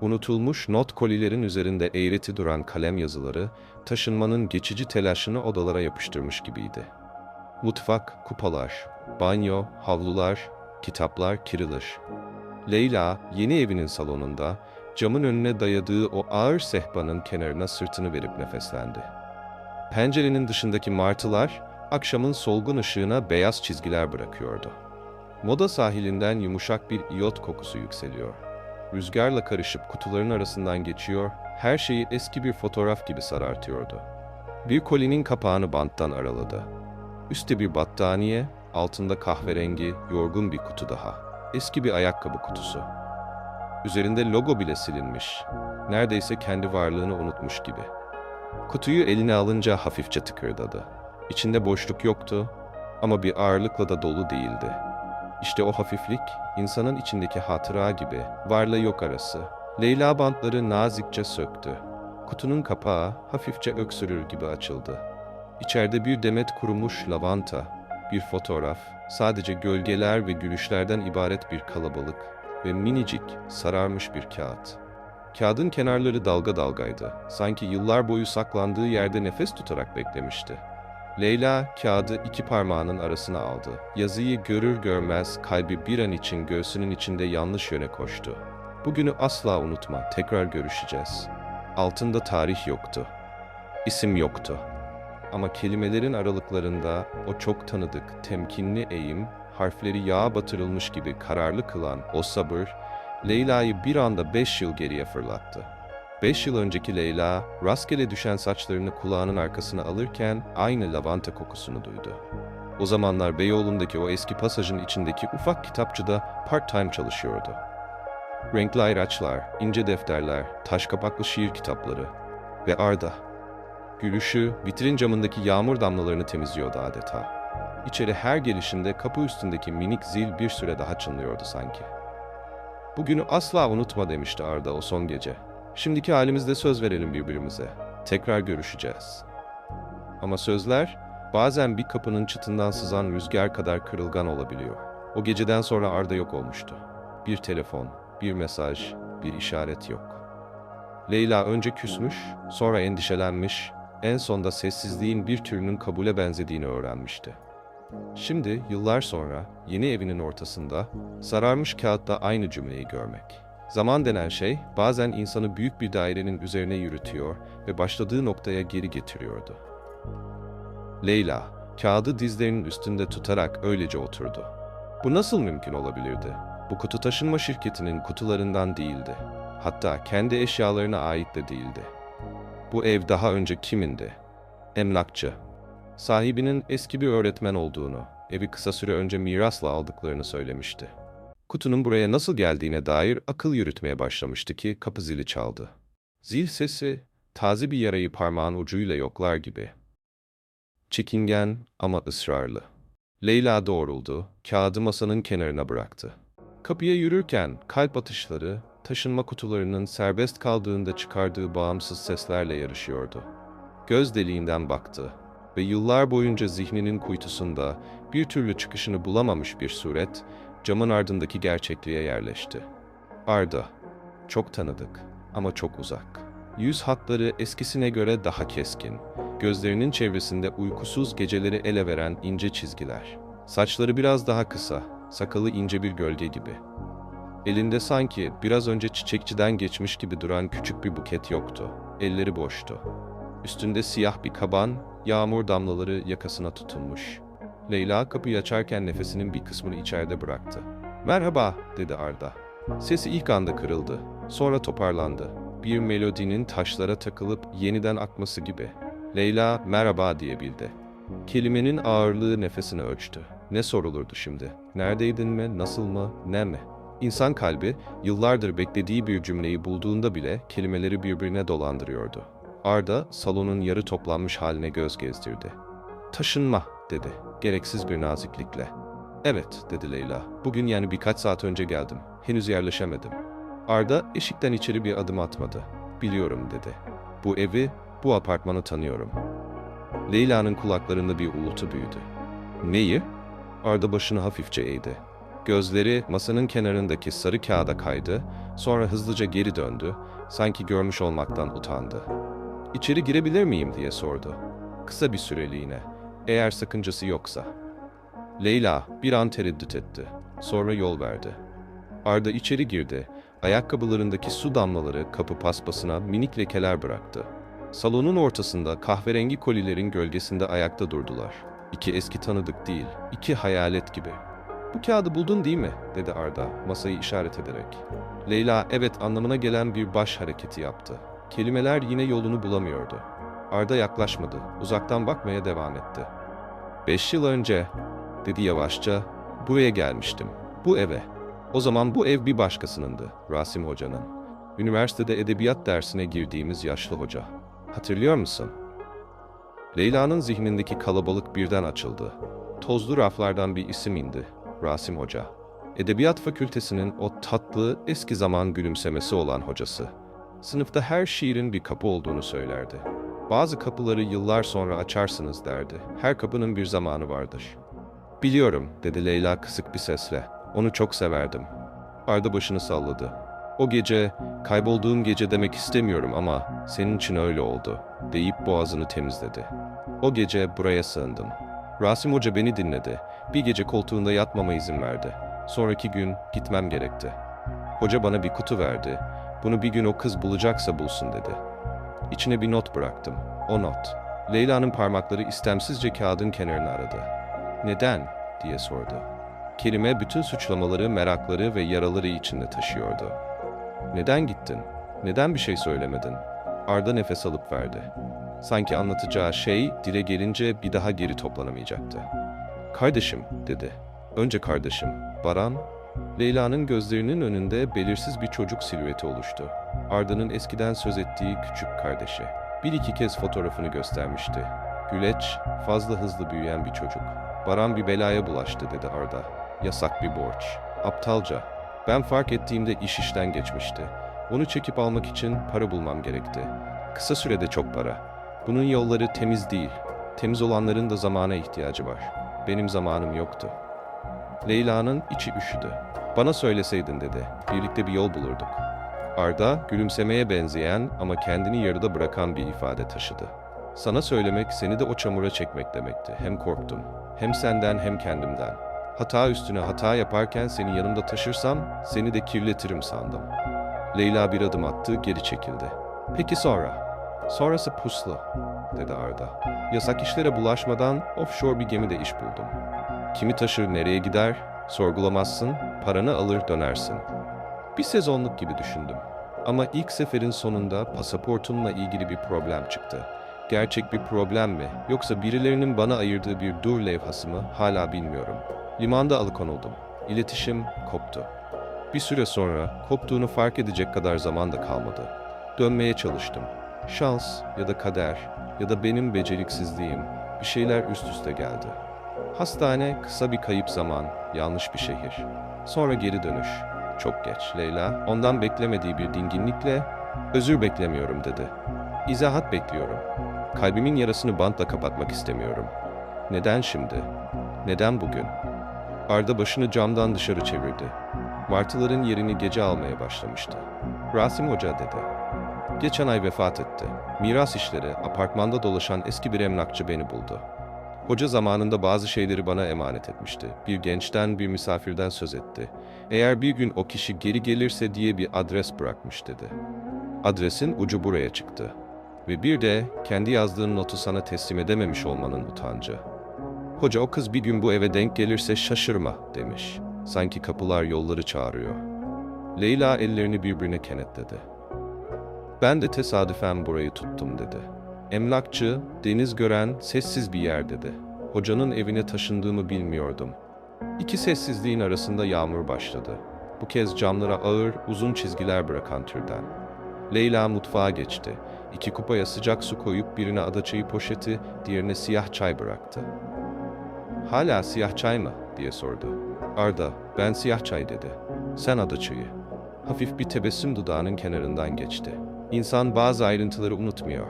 Unutulmuş not kolilerin üzerinde eğreti duran kalem yazıları, taşınmanın geçici telaşını odalara yapıştırmış gibiydi. Mutfak, kupalar, banyo, havlular, kitaplar kirilir. Leyla, yeni evinin salonunda, camın önüne dayadığı o ağır sehpanın kenarına sırtını verip nefeslendi. Pencerenin dışındaki martılar, akşamın solgun ışığına beyaz çizgiler bırakıyordu. Moda sahilinden yumuşak bir iyot kokusu yükseliyor. Rüzgarla karışıp kutuların arasından geçiyor, her şeyi eski bir fotoğraf gibi sarartıyordu. Bir kolinin kapağını banttan araladı. Üstte bir battaniye, altında kahverengi, yorgun bir kutu daha. Eski bir ayakkabı kutusu. Üzerinde logo bile silinmiş. Neredeyse kendi varlığını unutmuş gibi. Kutuyu eline alınca hafifçe tıkırdadı. İçinde boşluk yoktu ama bir ağırlıkla da dolu değildi. İşte o hafiflik, insanın içindeki hatıra gibi, varla yok arası. Leyla bantları nazikçe söktü. Kutunun kapağı hafifçe öksürür gibi açıldı. İçeride bir demet kurumuş lavanta, bir fotoğraf, sadece gölgeler ve gülüşlerden ibaret bir kalabalık ve minicik, sararmış bir kağıt. Kağıdın kenarları dalga dalgaydı. Sanki yıllar boyu saklandığı yerde nefes tutarak beklemişti. Leyla kağıdı iki parmağının arasına aldı. Yazıyı görür görmez kalbi bir an için göğsünün içinde yanlış yöne koştu. Bugünü asla unutma, tekrar görüşeceğiz. Altında tarih yoktu. İsim yoktu. Ama kelimelerin aralıklarında o çok tanıdık, temkinli eğim, harfleri yağa batırılmış gibi kararlı kılan o sabır, Leyla'yı bir anda 5 yıl geriye fırlattı. 5 yıl önceki Leyla, rastgele düşen saçlarını kulağının arkasına alırken aynı lavanta kokusunu duydu. O zamanlar Beyoğlu'ndaki o eski pasajın içindeki ufak kitapçıda part-time çalışıyordu. Renkli ayraçlar, ince defterler, taş kapaklı şiir kitapları ve Arda. Gülüşü, vitrin camındaki yağmur damlalarını temizliyordu adeta. İçeri her gelişinde kapı üstündeki minik zil bir süre daha çınlıyordu sanki. "Bugünü asla unutma," demişti Arda o son gece. "Şimdiki halimizde söz verelim birbirimize. Tekrar görüşeceğiz." Ama sözler bazen bir kapının çıtından sızan rüzgar kadar kırılgan olabiliyor. O geceden sonra Arda yok olmuştu. Bir telefon, bir mesaj, bir işaret yok. Leyla önce küsmüş, sonra endişelenmiş, en sonda sessizliğin bir türünün kabule benzediğini öğrenmişti. Şimdi, yıllar sonra, yeni evinin ortasında, sararmış kağıtta aynı cümleyi görmek. Zaman denen şey, bazen insanı büyük bir dairenin üzerine yürütüyor ve başladığı noktaya geri getiriyordu. Leyla, kağıdı dizlerinin üstünde tutarak öylece oturdu. Bu nasıl mümkün olabilirdi? Bu kutu taşınma şirketinin kutularından değildi. Hatta kendi eşyalarına ait de değildi. Bu ev daha önce kimindi? Emlakçı. Sahibinin eski bir öğretmen olduğunu, evi kısa süre önce mirasla aldıklarını söylemişti. Kutunun buraya nasıl geldiğine dair akıl yürütmeye başlamıştı ki kapı zili çaldı. Zil sesi, taze bir yarayı parmağın ucuyla yoklar gibi. Çekingen ama ısrarlı. Leyla doğruldu, kağıdı masanın kenarına bıraktı. Kapıya yürürken kalp atışları, taşınma kutularının serbest kaldığında çıkardığı bağımsız seslerle yarışıyordu. Göz deliğinden baktı ve yıllar boyunca zihninin kuytusunda bir türlü çıkışını bulamamış bir suret, camın ardındaki gerçekliğe yerleşti. Arda, çok tanıdık ama çok uzak. Yüz hatları eskisine göre daha keskin, gözlerinin çevresinde uykusuz geceleri ele veren ince çizgiler. Saçları biraz daha kısa, sakalı ince bir gölge gibi. Elinde sanki biraz önce çiçekçiden geçmiş gibi duran küçük bir buket yoktu. Elleri boştu. Üstünde siyah bir kaban, yağmur damlaları yakasına tutunmuş. Leyla kapıyı açarken nefesinin bir kısmını içeride bıraktı. "Merhaba," dedi Arda. Sesi ilk anda kırıldı. Sonra toparlandı. Bir melodinin taşlara takılıp yeniden akması gibi. Leyla merhaba diyebildi. Kelimenin ağırlığı nefesini ölçtü. Ne sorulurdu şimdi? Neredeydin mi, nasıl mı, ne mi? İnsan kalbi yıllardır beklediği bir cümleyi bulduğunda bile kelimeleri birbirine dolandırıyordu. Arda salonun yarı toplanmış haline göz gezdirdi. "Taşınma," dedi, gereksiz bir naziklikle. "Evet," dedi Leyla. "Bugün yani birkaç saat önce geldim. Henüz yerleşemedim." Arda eşikten içeri bir adım atmadı. "Biliyorum," dedi. "Bu evi, bu apartmanı tanıyorum." Leyla'nın kulaklarında bir uğultu büyüdü. "Neyi?" Arda başını hafifçe eğdi. Gözleri masanın kenarındaki sarı kağıda kaydı, sonra hızlıca geri döndü, sanki görmüş olmaktan utandı. "İçeri girebilir miyim?" diye sordu. Kısa bir süreliğine, eğer sakıncası yoksa. Leyla bir an tereddüt etti. Sonra yol verdi. Arda içeri girdi. Ayakkabılarındaki su damlaları kapı paspasına minik lekeler bıraktı. Salonun ortasında kahverengi kolilerin gölgesinde ayakta durdular. İki eski tanıdık değil, iki hayalet gibi. "Bu kağıdı buldun değil mi?" dedi Arda, masayı işaret ederek. Leyla evet anlamına gelen bir baş hareketi yaptı. Kelimeler yine yolunu bulamıyordu. Arda yaklaşmadı, uzaktan bakmaya devam etti. "5 yıl önce," dedi yavaşça, "buraya gelmiştim, bu eve. O zaman bu ev bir başkasınındı, Rasim Hoca'nın. Üniversitede edebiyat dersine girdiğimiz yaşlı hoca. Hatırlıyor musun?" Leyla'nın zihnindeki kalabalık birden açıldı. Tozlu raflardan bir isim indi, Rasim Hoca. Edebiyat fakültesinin o tatlı, eski zaman gülümsemesi olan hocası. Sınıfta her şiirin bir kapı olduğunu söylerdi. "Bazı kapıları yıllar sonra açarsınız," derdi. "Her kapının bir zamanı vardır." "Biliyorum," dedi Leyla kısık bir sesle. "Onu çok severdim." Arda başını salladı. "O gece, kaybolduğum gece demek istemiyorum ama senin için öyle oldu," deyip boğazını temizledi. "O gece buraya sığındım. Rasim Hoca beni dinledi. Bir gece koltuğunda yatmama izin verdi. Sonraki gün gitmem gerekti. Hoca bana bir kutu verdi. Bunu bir gün o kız bulacaksa bulsun dedi. İçine bir not bıraktım. O not." Leyla'nın parmakları istemsizce kağıdın kenarını aradı. "Neden?" diye sordu. Kelime bütün suçlamaları, merakları ve yaraları içinde taşıyordu. "Neden gittin? Neden bir şey söylemedin?" Arda nefes alıp verdi. Sanki anlatacağı şey dile gelince bir daha geri toplanamayacaktı. "Kardeşim," dedi. "Önce kardeşim. Baran." Leyla'nın gözlerinin önünde belirsiz bir çocuk silüeti oluştu. Arda'nın eskiden söz ettiği küçük kardeşi. Bir iki kez fotoğrafını göstermişti. Güleç, fazla hızlı büyüyen bir çocuk. "Baran bir belaya bulaştı," dedi Arda. "Yasak bir borç. Aptalca. Ben fark ettiğimde iş işten geçmişti. Onu çekip almak için para bulmam gerekti. Kısa sürede çok para. Bunun yolları temiz değil. Temiz olanların da zamana ihtiyacı var. Benim zamanım yoktu." Leyla'nın içi üşüdü. "Bana söyleseydin," dedi. "Birlikte bir yol bulurduk." Arda, gülümsemeye benzeyen ama kendini yarıda bırakan bir ifade taşıdı. "Sana söylemek, seni de o çamura çekmek demekti. Hem korktum. Hem senden hem kendimden. Hata üstüne hata yaparken seni yanımda taşırsam, seni de kirletirim sandım." Leyla bir adım attı, geri çekildi. "Peki sonra?" "Sonrası puslu," dedi Arda. "Yasak işlere bulaşmadan offshore bir gemide iş buldum. Kimi taşır, nereye gider? Sorgulamazsın, paranı alır dönersin. Bir sezonluk gibi düşündüm. Ama ilk seferin sonunda pasaportumla ilgili bir problem çıktı. Gerçek bir problem mi, yoksa birilerinin bana ayırdığı bir dur levhası mı, hala bilmiyorum. Limanda alıkonuldum. İletişim koptu. Bir süre sonra koptuğunu fark edecek kadar zaman da kalmadı. Dönmeye çalıştım. Şans ya da kader ya da benim beceriksizliğim, bir şeyler üst üste geldi. Hastane, kısa bir kayıp zaman, yanlış bir şehir. Sonra geri dönüş. Çok geç." Leyla, ondan beklemediği bir dinginlikle, "Özür beklemiyorum," dedi. "İzahat bekliyorum. Kalbimin yarasını bantla kapatmak istemiyorum." "Neden şimdi? Neden bugün?" Arda başını camdan dışarı çevirdi. Martıların yerini gece almaya başlamıştı. "Rasim Hoca," dedi. "Geçen ay vefat etti. Miras işleri, apartmanda dolaşan eski bir emlakçı beni buldu. Hoca zamanında bazı şeyleri bana emanet etmişti. Bir gençten, bir misafirden söz etti. Eğer bir gün o kişi geri gelirse diye bir adres bırakmış," dedi. "Adresin ucu buraya çıktı. Ve bir de kendi yazdığın notu sana teslim edememiş olmanın utancı. Hoca o kız bir gün bu eve denk gelirse şaşırma," demiş. Sanki kapılar yolları çağırıyor. Leyla ellerini birbirine kenetledi. "Ben de tesadüfen burayı tuttum," dedi. "Emlakçı, deniz gören, sessiz bir yer," dedi. "Hocanın evine taşındığımı bilmiyordum." İki sessizliğin arasında yağmur başladı. Bu kez camlara ağır, uzun çizgiler bırakan türden. Leyla mutfağa geçti. 2 kupaya sıcak su koyup birine adaçayı poşeti, diğerine siyah çay bıraktı. "Hala siyah çay mı?" diye sordu. Arda, "Ben siyah çay," dedi. "Sen adaçayı." Hafif bir tebessüm dudağının kenarından geçti. İnsan bazı ayrıntıları unutmuyor.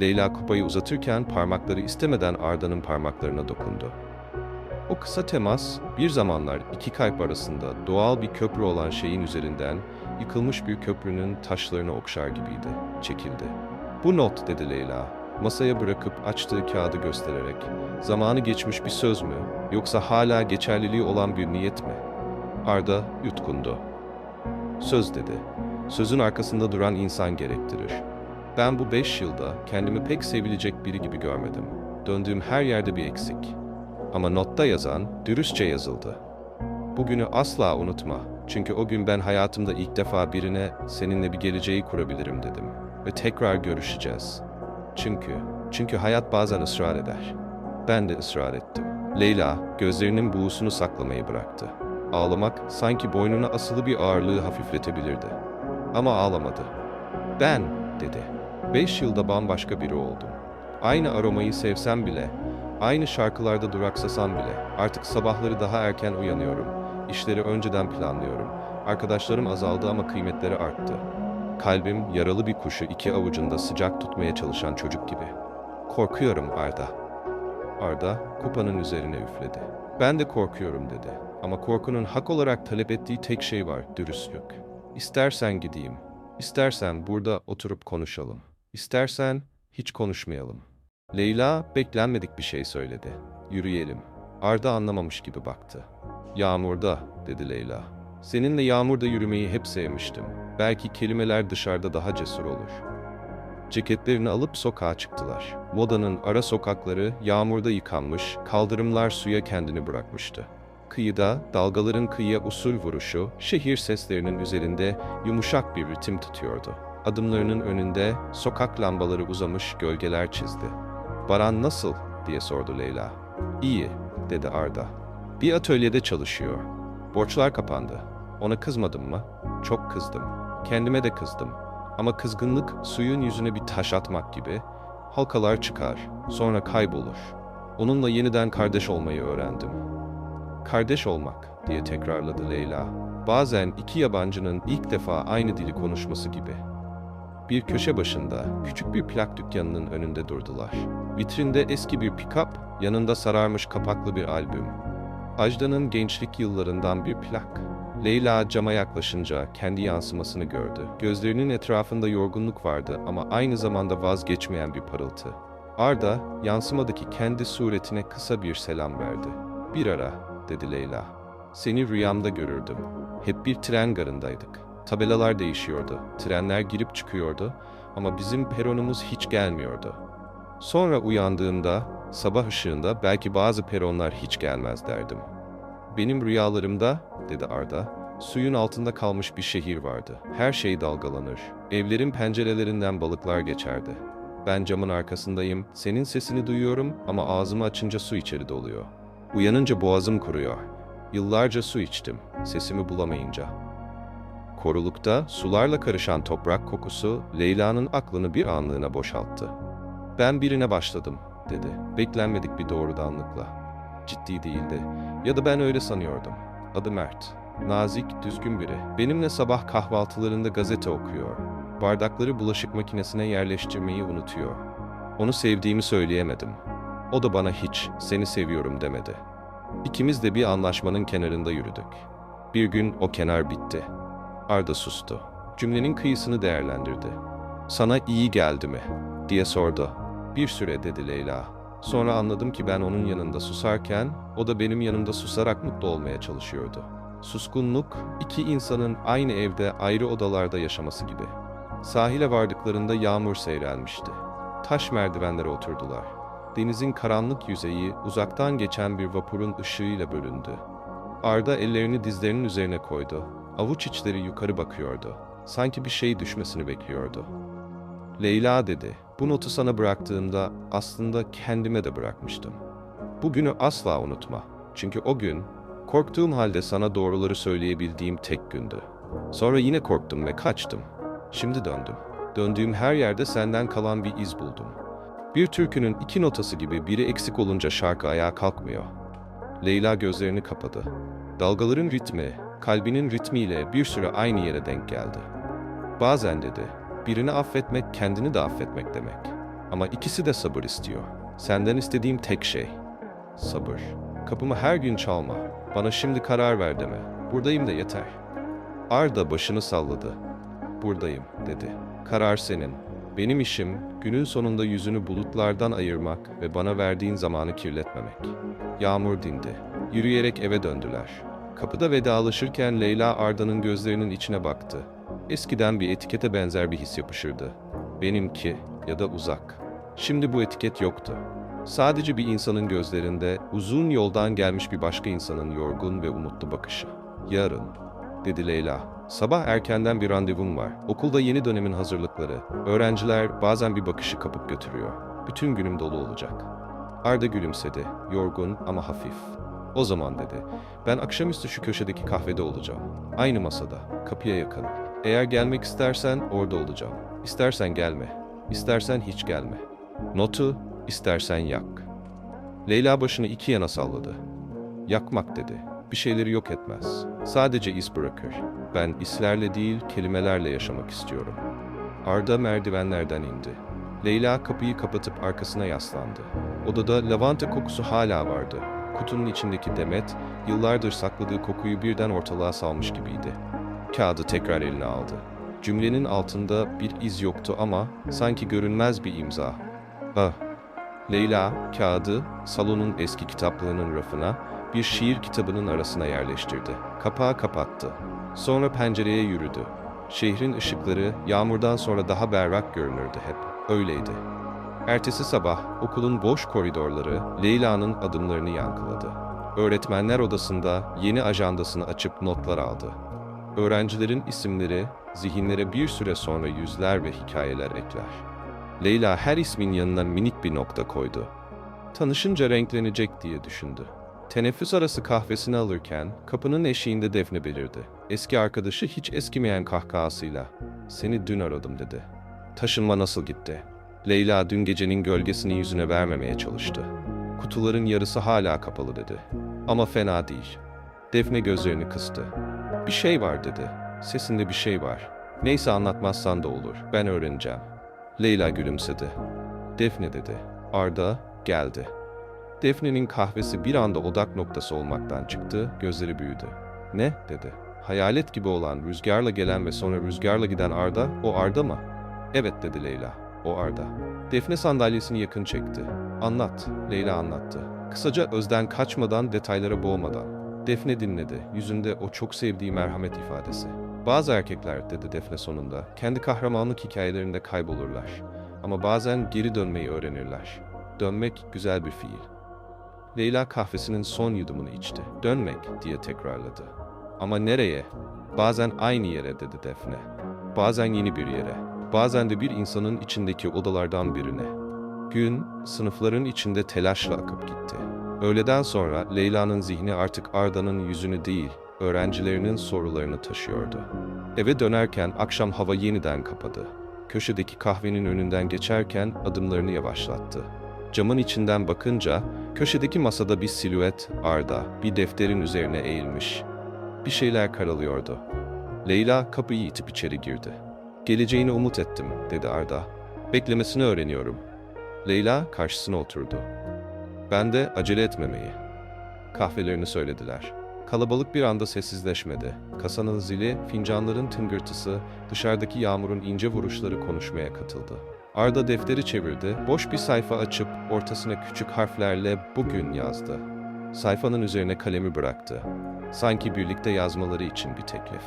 Leyla kupayı uzatırken parmakları istemeden Arda'nın parmaklarına dokundu. O kısa temas, bir zamanlar iki kalp arasında doğal bir köprü olan şeyin üzerinden yıkılmış bir köprünün taşlarını okşar gibiydi, çekildi. "Bu not," dedi Leyla, masaya bırakıp açtığı kağıdı göstererek. "Zamanı geçmiş bir söz mü, yoksa hala geçerliliği olan bir niyet mi?" Arda yutkundu. "Söz," dedi. "Sözün arkasında duran insan gerektirir. Ben bu 5 yılda kendimi pek sevilecek biri gibi görmedim. Döndüğüm her yerde bir eksik. Ama notta yazan dürüstçe yazıldı. Bugünü asla unutma. Çünkü o gün ben hayatımda ilk defa birine seninle bir geleceği kurabilirim dedim. Ve tekrar görüşeceğiz. Çünkü hayat bazen ısrar eder. Ben de ısrar ettim." Leyla gözlerinin buğusunu saklamayı bıraktı. Ağlamak sanki boynuna asılı bir ağırlığı hafifletebilirdi. Ama ağlamadı. "Ben," dedi. 5 yılda bambaşka biri oldum. Aynı aromayı sevsem bile, aynı şarkılarda duraksasam bile, artık sabahları daha erken uyanıyorum. İşleri önceden planlıyorum. Arkadaşlarım azaldı ama kıymetleri arttı. Kalbim yaralı bir kuşu iki avucunda sıcak tutmaya çalışan çocuk gibi. "Korkuyorum Arda." Arda kupanın üzerine üfledi. "Ben de korkuyorum," dedi. "Ama korkunun hak olarak talep ettiği tek şey var, dürüstlük. İstersen gideyim. İstersen burada oturup konuşalım. İstersen hiç konuşmayalım." Leyla beklenmedik bir şey söyledi. "Yürüyelim." Arda anlamamış gibi baktı. "Yağmurda," dedi Leyla. "Seninle yağmurda yürümeyi hep sevmiştim. Belki kelimeler dışarıda daha cesur olur." Ceketlerini alıp sokağa çıktılar. Modanın ara sokakları yağmurda yıkanmış, kaldırımlar suya kendini bırakmıştı. Kıyıda dalgaların kıyıya usul vuruşu, şehir seslerinin üzerinde yumuşak bir ritim tutuyordu. Adımlarının önünde sokak lambaları uzamış gölgeler çizdi. "Baran nasıl?" diye sordu Leyla. "İyi," dedi Arda. "Bir atölyede çalışıyor. Borçlar kapandı. Ona kızmadım mı? Çok kızdım. Kendime de kızdım. Ama kızgınlık suyun yüzüne bir taş atmak gibi. Halkalar çıkar, sonra kaybolur. Onunla yeniden kardeş olmayı öğrendim." "Kardeş olmak," diye tekrarladı Leyla. Bazen iki yabancının ilk defa aynı dili konuşması gibi. Bir köşe başında küçük bir plak dükkanının önünde durdular. Vitrinde eski bir pick-up, yanında sararmış kapaklı bir albüm. Ajda'nın gençlik yıllarından bir plak. Leyla cama yaklaşınca kendi yansımasını gördü. Gözlerinin etrafında yorgunluk vardı ama aynı zamanda vazgeçmeyen bir parıltı. Arda, yansımadaki kendi suretine kısa bir selam verdi. "Bir ara," dedi Leyla. "Seni rüyamda görürdüm. Hep bir tren garındaydık. Tabelalar değişiyordu, trenler girip çıkıyordu ama bizim peronumuz hiç gelmiyordu. Sonra uyandığımda, sabah ışığında belki bazı peronlar hiç gelmez derdim." "Benim rüyalarımda," dedi Arda, "suyun altında kalmış bir şehir vardı. Her şey dalgalanır. Evlerin pencerelerinden balıklar geçerdi. Ben camın arkasındayım, senin sesini duyuyorum ama ağzımı açınca su içeri doluyor. Uyanınca boğazım kuruyor. Yıllarca su içtim, sesimi bulamayınca." Korulukta sularla karışan toprak kokusu Leyla'nın aklını bir anlığına boşalttı. "Ben birine başladım," dedi, beklenmedik bir doğrudanlıkla. Ciddi değildi. Ya da ben öyle sanıyordum. Adı Mert. Nazik, düzgün biri. Benimle sabah kahvaltılarında gazete okuyor. Bardakları bulaşık makinesine yerleştirmeyi unutuyor. Onu sevdiğimi söyleyemedim. O da bana hiç "seni seviyorum" demedi. İkimiz de bir anlaşmanın kenarında yürüdük. Bir gün o kenar bitti. Arda sustu. Cümlenin kıyısını değerlendirdi. "Sana iyi geldi mi?" diye sordu. "Bir süre," dedi Leyla. "Sonra anladım ki ben onun yanında susarken, o da benim yanımda susarak mutlu olmaya çalışıyordu." Suskunluk, iki insanın aynı evde ayrı odalarda yaşaması gibi. Sahile vardıklarında yağmur seyrelmişti. Taş merdivenlere oturdular. Denizin karanlık yüzeyi uzaktan geçen bir vapurun ışığıyla bölündü. Arda ellerini dizlerinin üzerine koydu. Avuç içleri yukarı bakıyordu. Sanki bir şey düşmesini bekliyordu. "Leyla," dedi, "bu notu sana bıraktığımda aslında kendime de bırakmıştım. Bugünü asla unutma. Çünkü o gün, korktuğum halde sana doğruları söyleyebildiğim tek gündü. Sonra yine korktum ve kaçtım. Şimdi döndüm. Döndüğüm her yerde senden kalan bir iz buldum. Bir türkünün iki notası gibi biri eksik olunca şarkı ayağa kalkmıyor." Leyla gözlerini kapadı. Dalgaların ritmi, kalbinin ritmiyle bir süre aynı yere denk geldi. "Bazen," dedi, "birini affetmek kendini de affetmek demek. Ama ikisi de sabır istiyor. Senden istediğim tek şey sabır." Kapımı her gün çalma. Bana şimdi karar ver deme. Buradayım da yeter. Arda başını salladı. Buradayım, dedi. Karar senin. Benim işim, günün sonunda yüzünü bulutlardan ayırmak ve bana verdiğin zamanı kirletmemek. Yağmur dindi. Yürüyerek eve döndüler. Kapıda vedalaşırken Leyla Arda'nın gözlerinin içine baktı. Eskiden bir etikete benzer bir his yapışırdı. Benimki ya da uzak. Şimdi bu etiket yoktu. Sadece bir insanın gözlerinde uzun yoldan gelmiş bir başka insanın yorgun ve umutlu bakışı. Yarın, dedi Leyla. Sabah erkenden bir randevum var. Okulda yeni dönemin hazırlıkları. Öğrenciler bazen bir bakışı kapıp götürüyor. Bütün günüm dolu olacak. Arda gülümsedi. Yorgun ama hafif. O zaman dedi. Ben akşamüstü şu köşedeki kahvede olacağım. Aynı masada. Kapıya yakın. Eğer gelmek istersen orada olacağım. İstersen gelme. İstersen hiç gelme. Notu istersen yak. Leyla başını iki yana salladı. Yakmak dedi. Bir şeyleri yok etmez. Sadece iz bırakır. Ben islerle değil, kelimelerle yaşamak istiyorum. Arda merdivenlerden indi. Leyla kapıyı kapatıp arkasına yaslandı. Odada lavanta kokusu hala vardı. Kutunun içindeki Demet, yıllardır sakladığı kokuyu birden ortalığa salmış gibiydi. Kağıdı tekrar eline aldı. Cümlenin altında bir iz yoktu ama sanki görünmez bir imza. Ah! Leyla, kağıdı salonun eski kitaplığının rafına, bir şiir kitabının arasına yerleştirdi. Kapağı kapattı. Sonra pencereye yürüdü. Şehrin ışıkları yağmurdan sonra daha berrak görünürdü hep. Öyleydi. Ertesi sabah okulun boş koridorları Leyla'nın adımlarını yankıladı. Öğretmenler odasında yeni ajandasını açıp notlar aldı. Öğrencilerin isimleri zihinlere bir süre sonra yüzler ve hikayeler ekler. Leyla her ismin yanına minik bir nokta koydu. Tanışınca renklenecek diye düşündü. Teneffüs arası kahvesini alırken kapının eşiğinde Defne belirdi. Eski arkadaşı hiç eskimeyen kahkahasıyla "Seni dün aradım." dedi. "Taşınma nasıl gitti?" Leyla dün gecenin gölgesini yüzüne vermemeye çalıştı. "Kutuların yarısı hala kapalı." dedi. "Ama fena değil." Defne gözlerini kıstı. "Bir şey var." dedi. "Sesinde bir şey var. Neyse anlatmazsan da olur. Ben öğreneceğim." Leyla gülümsedi. "Defne." dedi. Arda geldi. Defne'nin kahvesi bir anda odak noktası olmaktan çıktı, gözleri büyüdü. "Ne?" dedi. "Hayalet gibi olan, rüzgarla gelen ve sonra rüzgarla giden Arda, o Arda mı?" "Evet." dedi Leyla. "O Arda." Defne sandalyesini yakın çekti. "Anlat." Leyla anlattı. Kısaca, özden kaçmadan, detaylara boğmadan. Defne dinledi, yüzünde o çok sevdiği merhamet ifadesi. "Bazı erkekler," dedi Defne sonunda, "kendi kahramanlık hikayelerinde kaybolurlar. Ama bazen geri dönmeyi öğrenirler. Dönmek güzel bir fiil." Leyla kahvesinin son yudumunu içti. "Dönmek," diye tekrarladı. "Ama nereye?" "Bazen aynı yere," dedi Defne. "Bazen yeni bir yere. Bazen de bir insanın içindeki odalardan birine." Gün, sınıfların içinde telaşla akıp gitti. Öğleden sonra Leyla'nın zihni artık Arda'nın yüzünü değil, öğrencilerinin sorularını taşıyordu. Eve dönerken akşam hava yeniden kapadı. Köşedeki kahvenin önünden geçerken adımlarını yavaşlattı. Camın içinden bakınca, köşedeki masada bir silüet, Arda, bir defterin üzerine eğilmiş. Bir şeyler karalıyordu. Leyla kapıyı itip içeri girdi. "Geleceğini umut ettim," dedi Arda. "Beklemesini öğreniyorum." Leyla karşısına oturdu. "Ben de acele etmemeyi." Kahvelerini söylediler. Kalabalık bir anda sessizleşmedi. Kasanın zili, fincanların tıngırtısı, dışarıdaki yağmurun ince vuruşları konuşmaya katıldı. Arda defteri çevirdi, boş bir sayfa açıp ortasına küçük harflerle "Bugün" yazdı. Sayfanın üzerine kalemi bıraktı. Sanki birlikte yazmaları için bir teklif.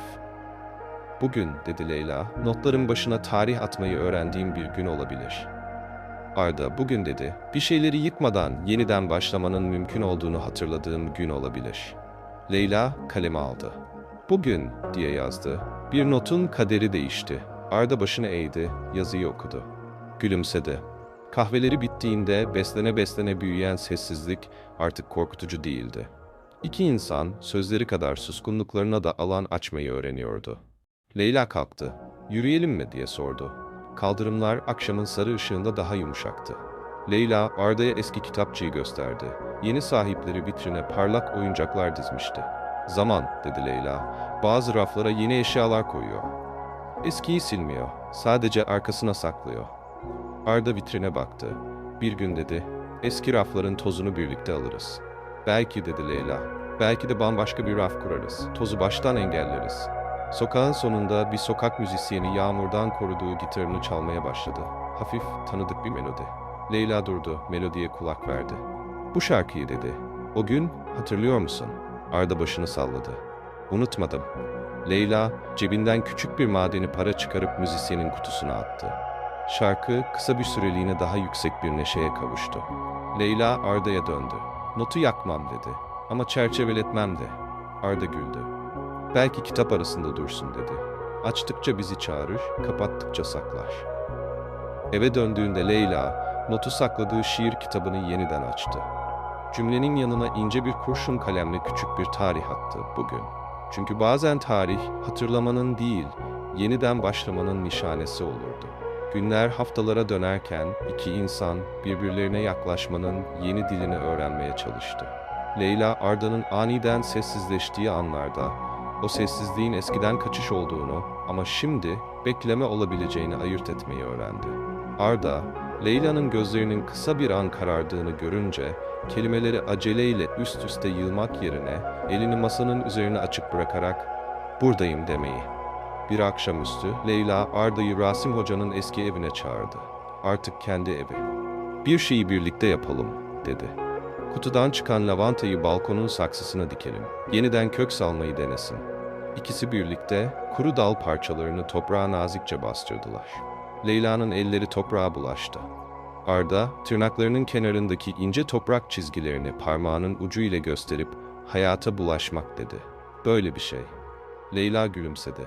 "Bugün," dedi Leyla, "notların başına tarih atmayı öğrendiğim bir gün olabilir." Arda "Bugün," dedi, "bir şeyleri yıkmadan yeniden başlamanın mümkün olduğunu hatırladığım gün olabilir." Leyla kalemi aldı. "Bugün," diye yazdı. Bir notun kaderi değişti. Arda başını eğdi, yazıyı okudu. Gülümsedi. Kahveleri bittiğinde beslene beslene büyüyen sessizlik artık korkutucu değildi. İki insan sözleri kadar suskunluklarına da alan açmayı öğreniyordu. Leyla kalktı. "Yürüyelim mi?" diye sordu. Kaldırımlar akşamın sarı ışığında daha yumuşaktı. Leyla Arda'ya eski kitapçıyı gösterdi. Yeni sahipleri vitrine parlak oyuncaklar dizmişti. "Zaman," dedi Leyla. "Bazı raflara yeni eşyalar koyuyor. Eskiyi silmiyor, sadece arkasına saklıyor." Arda vitrine baktı. "Bir gün," dedi, "eski rafların tozunu birlikte alırız." Belki dedi Leyla. Belki de bambaşka bir raf kurarız. Tozu baştan engelleriz. Sokağın sonunda bir sokak müzisyeni yağmurdan koruduğu gitarını çalmaya başladı. Hafif, tanıdık bir melodi. Leyla durdu, melodiye kulak verdi. Bu şarkıyı dedi. O gün, hatırlıyor musun? Arda başını salladı. Unutmadım. Leyla, cebinden küçük bir madeni para çıkarıp müzisyenin kutusuna attı. Şarkı, kısa bir süreliğine daha yüksek bir neşeye kavuştu. Leyla, Arda'ya döndü. Notu yakmam dedi. Ama çerçeveletmem de. Arda güldü. Belki kitap arasında dursun dedi. Açtıkça bizi çağırır, kapattıkça saklar. Eve döndüğünde Leyla, notu sakladığı şiir kitabını yeniden açtı. Cümlenin yanına ince bir kurşun kalemle küçük bir tarih attı bugün. Çünkü bazen tarih, hatırlamanın değil, yeniden başlamanın nişanesi olurdu. Günler haftalara dönerken iki insan birbirlerine yaklaşmanın yeni dilini öğrenmeye çalıştı. Leyla, Arda'nın aniden sessizleştiği anlarda, o sessizliğin eskiden kaçış olduğunu ama şimdi bekleme olabileceğini ayırt etmeyi öğrendi. Arda, Leyla'nın gözlerinin kısa bir an karardığını görünce, kelimeleri aceleyle üst üste yığmak yerine elini masanın üzerine açık bırakarak "Buradayım" demeyi. Bir akşamüstü Leyla Arda'yı Rasim Hoca'nın eski evine çağırdı. Artık kendi evi. "Bir şeyi birlikte yapalım" dedi. "Kutudan çıkan lavantayı balkonun saksısına dikelim. Yeniden kök salmayı denesin." İkisi birlikte kuru dal parçalarını toprağa nazikçe bastırdılar. Leyla'nın elleri toprağa bulaştı. Arda, tırnaklarının kenarındaki ince toprak çizgilerini parmağının ucu ile gösterip "Hayata bulaşmak" dedi. "Böyle bir şey." Leyla gülümsedi.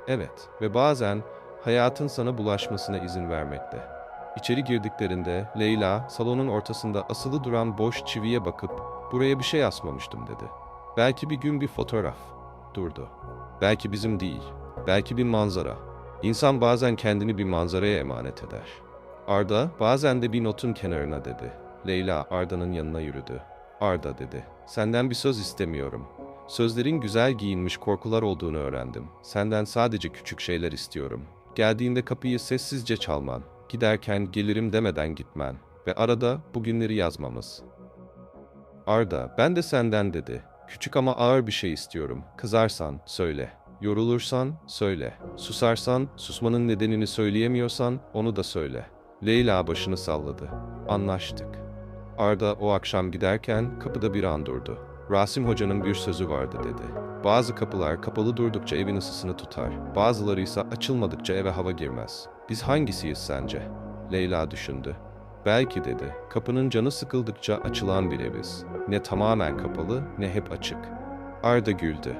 "Evet ve bazen hayatın sana bulaşmasına izin vermekte." İçeri girdiklerinde Leyla, salonun ortasında asılı duran boş çiviye bakıp "Buraya bir şey asmamıştım" dedi. "Belki bir gün bir fotoğraf." Durdu. "Belki bizim değil, belki bir manzara." İnsan bazen kendini bir manzaraya emanet eder. "Arda, bazen de bir notun kenarına" dedi. Leyla Arda'nın yanına yürüdü. "Arda" dedi, "senden bir söz istemiyorum. Sözlerin güzel giyinmiş korkular olduğunu öğrendim. Senden sadece küçük şeyler istiyorum. Geldiğinde kapıyı sessizce çalman, giderken gelirim demeden gitmen ve arada bugünleri yazmamız." "Arda, ben de senden" dedi. "Küçük ama ağır bir şey istiyorum. Kızarsan söyle. Yorulursan söyle. Susarsan, susmanın nedenini söyleyemiyorsan onu da söyle." Leyla başını salladı. "Anlaştık." Arda o akşam giderken kapıda bir an durdu. "Rasim Hoca'nın bir sözü vardı" dedi. "Bazı kapılar kapalı durdukça evin ısısını tutar. Bazıları ise açılmadıkça eve hava girmez. Biz hangisiyiz sence?" Leyla düşündü. "Belki" dedi, "kapının canı sıkıldıkça açılan bir eviz. Ne tamamen kapalı ne hep açık." Arda güldü.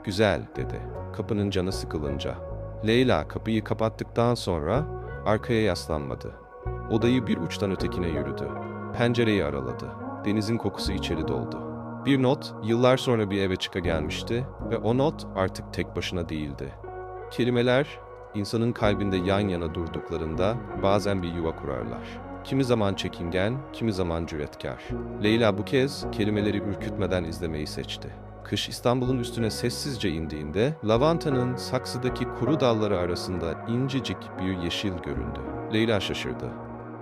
"Güzel" dedi, "kapının canı sıkılınca." Leyla kapıyı kapattıktan sonra arkaya yaslanmadı. Odayı bir uçtan ötekine yürüdü. Pencereyi araladı. Denizin kokusu içeri doldu. Bir not yıllar sonra bir eve gelmişti ve o not artık tek başına değildi. Kelimeler insanın kalbinde yan yana durduklarında bazen bir yuva kurarlar. Kimi zaman çekingen, kimi zaman cüretkar. Leyla bu kez kelimeleri ürkütmeden izlemeyi seçti. Kış İstanbul'un üstüne sessizce indiğinde lavantanın saksıdaki kuru dalları arasında incecik bir yeşil göründü. Leyla şaşırdı.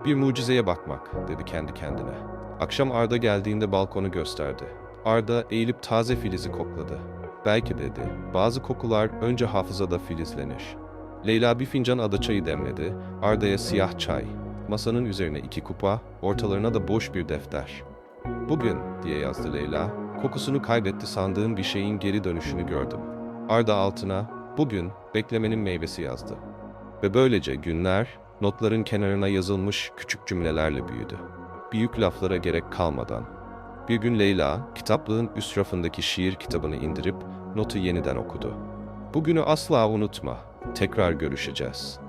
"Bir mucizeye bakmak" dedi kendi kendine. Akşam Arda geldiğinde balkonu gösterdi. Arda eğilip taze filizi kokladı. "Belki" dedi, "bazı kokular önce hafızada filizlenir." Leyla bir fincan ada çayı demledi. Arda'ya siyah çay. Masanın üzerine 2 kupa, ortalarına da boş bir defter. "Bugün" diye yazdı Leyla. "Kokusunu kaybetti sandığım bir şeyin geri dönüşünü gördüm." Arda altına "Bugün beklemenin meyvesi" yazdı. Ve böylece günler notların kenarına yazılmış küçük cümlelerle büyüdü. Büyük laflara gerek kalmadan. Bir gün Leyla, kitaplığın üst rafındaki şiir kitabını indirip notu yeniden okudu. "Bugünü asla unutma. Tekrar görüşeceğiz."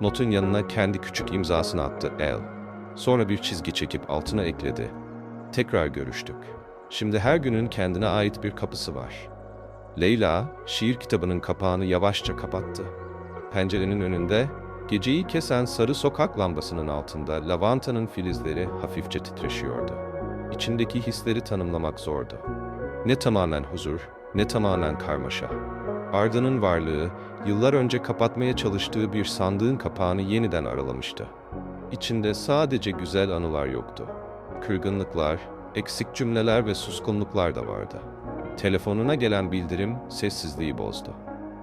Notun yanına kendi küçük imzasını attı El. Sonra bir çizgi çekip altına ekledi. "Tekrar görüştük. Şimdi her günün kendine ait bir kapısı var." Leyla, şiir kitabının kapağını yavaşça kapattı. Pencerenin önünde, geceyi kesen sarı sokak lambasının altında lavantanın filizleri hafifçe titreşiyordu. İçindeki hisleri tanımlamak zordu. Ne tamamen huzur, ne tamamen karmaşa. Arda'nın varlığı, yıllar önce kapatmaya çalıştığı bir sandığın kapağını yeniden aralamıştı. İçinde sadece güzel anılar yoktu. Kırgınlıklar, Eksik cümleler ve suskunluklar da vardı. Telefonuna gelen bildirim sessizliği bozdu.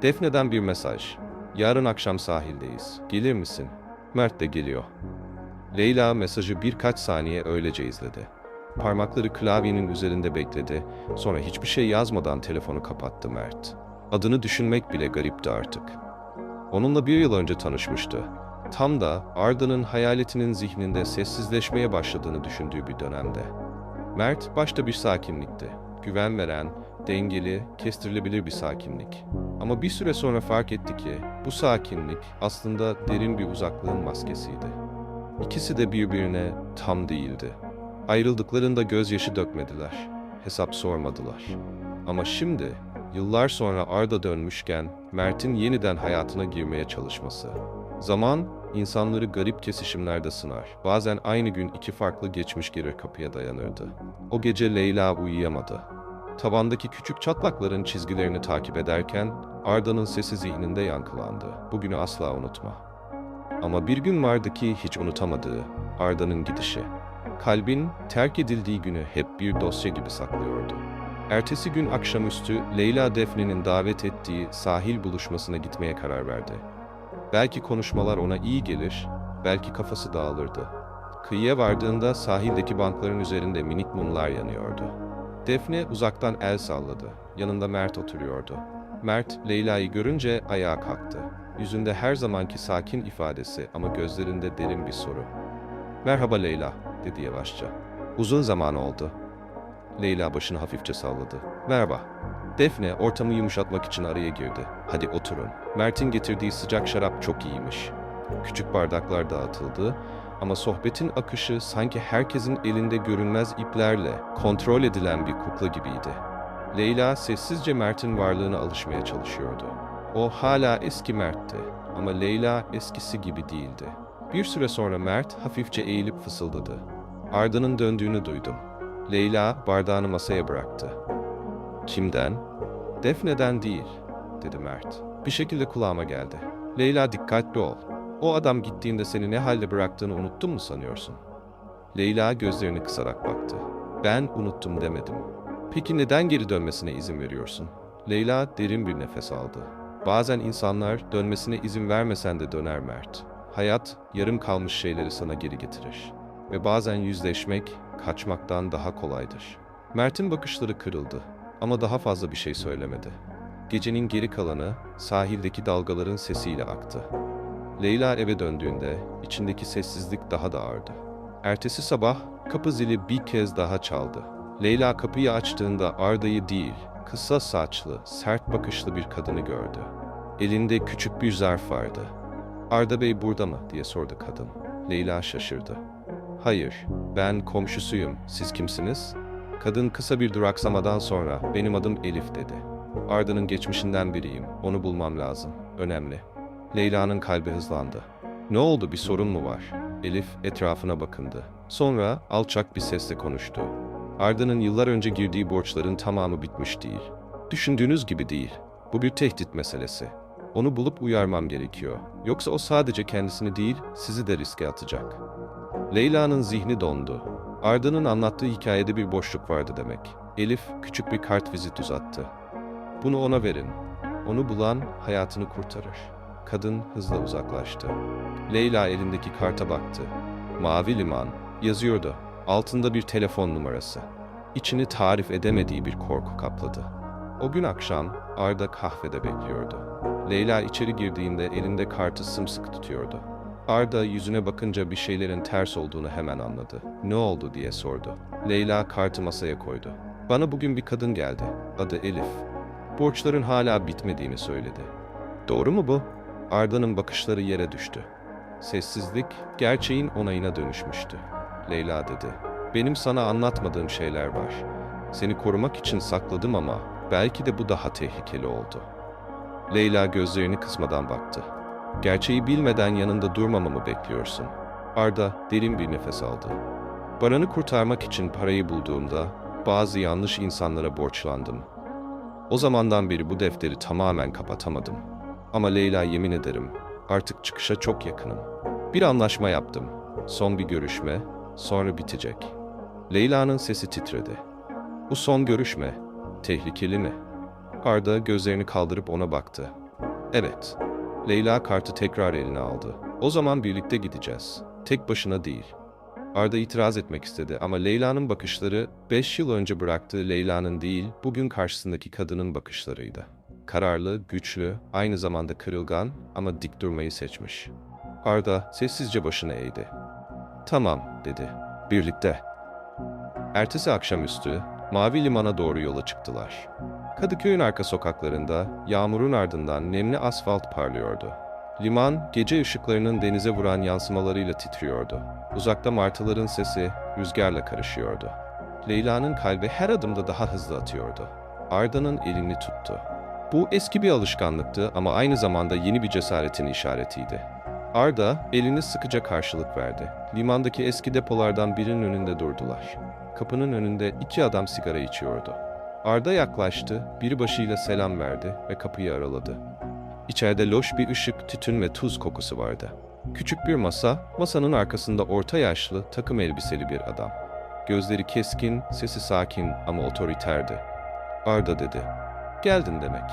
Defne'den bir mesaj. Yarın akşam sahildeyiz. Gelir misin? Mert de geliyor. Leyla mesajı birkaç saniye öylece izledi. Parmakları klavyenin üzerinde bekledi. Sonra hiçbir şey yazmadan telefonu kapattı Mert. Adını düşünmek bile garipti artık. Onunla 1 yıl önce tanışmıştı. Tam da Arda'nın hayaletinin zihninde sessizleşmeye başladığını düşündüğü bir dönemde. Mert başta bir sakinlikti. Güven veren, dengeli, kestirilebilir bir sakinlik. Ama bir süre sonra fark etti ki bu sakinlik aslında derin bir uzaklığın maskesiydi. İkisi de birbirine tam değildi. Ayrıldıklarında gözyaşı dökmediler, hesap sormadılar. Ama şimdi, yıllar sonra Arda dönmüşken Mert'in yeniden hayatına girmeye çalışması. Zaman, insanları garip kesişimlerde sınar. Bazen aynı gün 2 farklı geçmiş gelir kapıya dayanırdı. O gece Leyla uyuyamadı. Tavandaki küçük çatlakların çizgilerini takip ederken Arda'nın sesi zihninde yankılandı. Bugünü asla unutma. Ama bir gün vardı ki hiç unutamadığı, Arda'nın gidişi. Kalbin terk edildiği günü hep bir dosya gibi saklıyordu. Ertesi gün akşamüstü Leyla Defne'nin davet ettiği sahil buluşmasına gitmeye karar verdi. Belki konuşmalar ona iyi gelir, belki kafası dağılırdı. Kıyıya vardığında sahildeki bankların üzerinde minik mumlar yanıyordu. Defne uzaktan el salladı. Yanında Mert oturuyordu. Mert, Leyla'yı görünce ayağa kalktı. Yüzünde her zamanki sakin ifadesi ama gözlerinde derin bir soru. "Merhaba Leyla," dedi yavaşça. "Uzun zaman oldu." Leyla başını hafifçe salladı. "Merhaba." Defne ortamı yumuşatmak için araya girdi. "Hadi oturun." Mert'in getirdiği sıcak şarap çok iyiymiş. Küçük bardaklar dağıtıldı ama sohbetin akışı sanki herkesin elinde görünmez iplerle kontrol edilen bir kukla gibiydi. Leyla sessizce Mert'in varlığına alışmaya çalışıyordu. O hala eski Mert'ti ama Leyla eskisi gibi değildi. Bir süre sonra Mert hafifçe eğilip fısıldadı. "Arda'nın döndüğünü duydum." Leyla bardağını masaya bıraktı. "Kimden?" "Defne'den değil," dedi Mert. "Bir şekilde kulağıma geldi." "Leyla dikkatli ol. O adam gittiğinde seni ne halde bıraktığını unuttun mu sanıyorsun?" Leyla gözlerini kısarak baktı. "Ben unuttum demedim." "Peki neden geri dönmesine izin veriyorsun?" Leyla derin bir nefes aldı. "Bazen insanlar dönmesine izin vermesen de döner Mert. Hayat yarım kalmış şeyleri sana geri getirir. Ve bazen yüzleşmek kaçmaktan daha kolaydır." Mert'in bakışları kırıldı ama daha fazla bir şey söylemedi. Gecenin geri kalanı sahildeki dalgaların sesiyle aktı. Leyla eve döndüğünde içindeki sessizlik daha da ağırdı. Ertesi sabah kapı zili bir kez daha çaldı. Leyla kapıyı açtığında Arda'yı değil, kısa saçlı, sert bakışlı bir kadını gördü. Elinde küçük bir zarf vardı. "Arda Bey burada mı?" diye sordu kadın. Leyla şaşırdı. "Hayır, ben komşusuyum. Siz kimsiniz?" Kadın kısa bir duraksamadan sonra "Benim adım Elif," dedi. "Arda'nın geçmişinden biriyim. Onu bulmam lazım. Önemli." Leyla'nın kalbi hızlandı. "Ne oldu, bir sorun mu var?" Elif etrafına bakındı. Sonra alçak bir sesle konuştu. "Arda'nın yıllar önce girdiği borçların tamamı bitmiş değil. Düşündüğünüz gibi değil. Bu bir tehdit meselesi. Onu bulup uyarmam gerekiyor. Yoksa o sadece kendisini değil, sizi de riske atacak." Leyla'nın zihni dondu. Arda'nın anlattığı hikayede bir boşluk vardı demek. Elif küçük bir kartvizit uzattı. "Bunu ona verin. Onu bulan hayatını kurtarır." Kadın hızla uzaklaştı. Leyla elindeki karta baktı. "Mavi Liman" yazıyordu. Altında bir telefon numarası. İçini tarif edemediği bir korku kapladı. O gün akşam Arda kahvede bekliyordu. Leyla içeri girdiğinde elinde kartı sımsıkı tutuyordu. Arda yüzüne bakınca bir şeylerin ters olduğunu hemen anladı. "Ne oldu?" diye sordu. Leyla kartı masaya koydu. "Bana bugün bir kadın geldi. Adı Elif. Borçların hala bitmediğini söyledi." "Doğru mu bu?" Arda'nın bakışları yere düştü. Sessizlik gerçeğin onayına dönüşmüştü. Leyla dedi. "Benim sana anlatmadığım şeyler var. Seni korumak için sakladım ama belki de bu daha tehlikeli oldu." Leyla gözlerini kısmadan baktı. "Gerçeği bilmeden yanında durmamamı bekliyorsun." Arda derin bir nefes aldı. "Baran'ı kurtarmak için parayı bulduğumda bazı yanlış insanlara borçlandım. O zamandan beri bu defteri tamamen kapatamadım. Ama Leyla, yemin ederim artık çıkışa çok yakınım. Bir anlaşma yaptım. Son bir görüşme, sonra bitecek." Leyla'nın sesi titredi. Bu son görüşme. Tehlikeli mi? Arda gözlerini kaldırıp ona baktı. Evet. Leyla kartı tekrar eline aldı. O zaman birlikte gideceğiz. Tek başına değil. Arda itiraz etmek istedi ama Leyla'nın bakışları 5 yıl önce bıraktığı Leyla'nın değil, bugün karşısındaki kadının bakışlarıydı. Kararlı, güçlü, aynı zamanda kırılgan ama dik durmayı seçmiş. Arda sessizce başını eğdi. "Tamam," dedi. "Birlikte." Ertesi akşamüstü Mavi Liman'a doğru yola çıktılar. Kadıköy'ün arka sokaklarında yağmurun ardından nemli asfalt parlıyordu. Liman gece ışıklarının denize vuran yansımalarıyla titriyordu. Uzakta martıların sesi rüzgarla karışıyordu. Leyla'nın kalbi her adımda daha hızlı atıyordu. Arda'nın elini tuttu. Bu eski bir alışkanlıktı ama aynı zamanda yeni bir cesaretin işaretiydi. Arda elini sıkıca karşılık verdi. Limandaki eski depolardan birinin önünde durdular. Kapının önünde 2 adam sigara içiyordu. Arda yaklaştı, biri başıyla selam verdi ve kapıyı araladı. İçeride loş bir ışık, tütün ve tuz kokusu vardı. Küçük bir masa, masanın arkasında orta yaşlı, takım elbiseli bir adam. Gözleri keskin, sesi sakin ama otoriterdi. "Arda," dedi. "Geldin demek."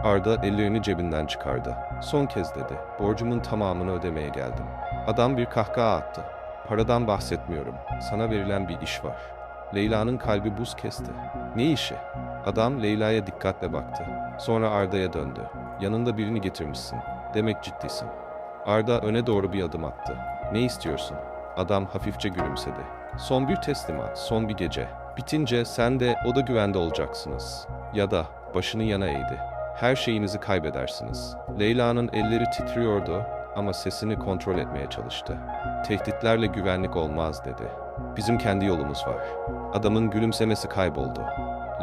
Arda ellerini cebinden çıkardı. "Son kez," dedi. "Borcumun tamamını ödemeye geldim." Adam bir kahkaha attı. "Paradan bahsetmiyorum. Sana verilen bir iş var." Leyla'nın kalbi buz kesti. "Ne işi?" Adam Leyla'ya dikkatle baktı. Sonra Arda'ya döndü. "Yanında birini getirmişsin. Demek ciddisin." Arda öne doğru bir adım attı. "Ne istiyorsun?" Adam hafifçe gülümsedi. "Son bir teslimat, son bir gece. Bitince sen de o da güvende olacaksınız. Ya da," başını yana eğdi, "her şeyinizi kaybedersiniz." Leyla'nın elleri titriyordu ama sesini kontrol etmeye çalıştı. "Tehditlerle güvenlik olmaz," dedi. "Bizim kendi yolumuz var." Adamın gülümsemesi kayboldu.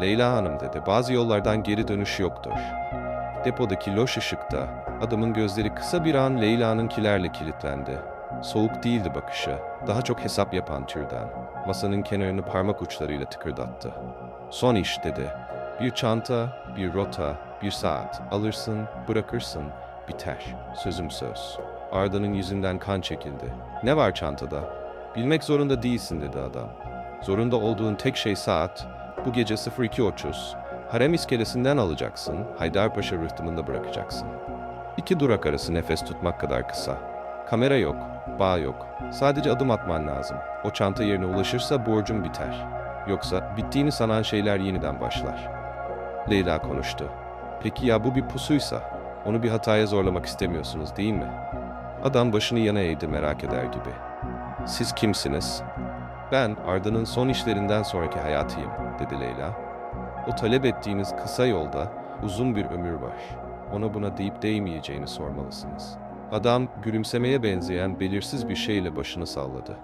"Leyla Hanım," dedi, "bazı yollardan geri dönüş yoktur." Depodaki loş ışıkta adamın gözleri kısa bir an Leyla'nınkilerle kilitlendi. Soğuk değildi bakışı, daha çok hesap yapan türden. Masanın kenarını parmak uçlarıyla tıkırdattı. "Son iş," dedi. "Bir çanta, bir rota, bir saat. Alırsın, bırakırsın, biter. Sözüm söz." Arda'nın yüzünden kan çekildi. "Ne var çantada?" "Bilmek zorunda değilsin," dedi adam. "Zorunda olduğun tek şey saat. Bu gece 02.30. Harem iskelesinden alacaksın, Haydarpaşa rıhtımında bırakacaksın." 2 durak arası nefes tutmak kadar kısa. Kamera yok, bağ yok. Sadece adım atman lazım. O çanta yerine ulaşırsa borcun biter. Yoksa bittiğini sanan şeyler yeniden başlar. Leyla konuştu. "Peki ya bu bir pusuysa? Onu bir hataya zorlamak istemiyorsunuz değil mi?" Adam başını yana eğdi merak eder gibi. "Siz kimsiniz?" "Ben Arda'nın son işlerinden sonraki hayatıyım," dedi Leyla. "O talep ettiğiniz kısa yolda uzun bir ömür var. Ona buna deyip değmeyeceğini sormalısınız." Adam gülümsemeye benzeyen belirsiz bir şeyle başını salladı.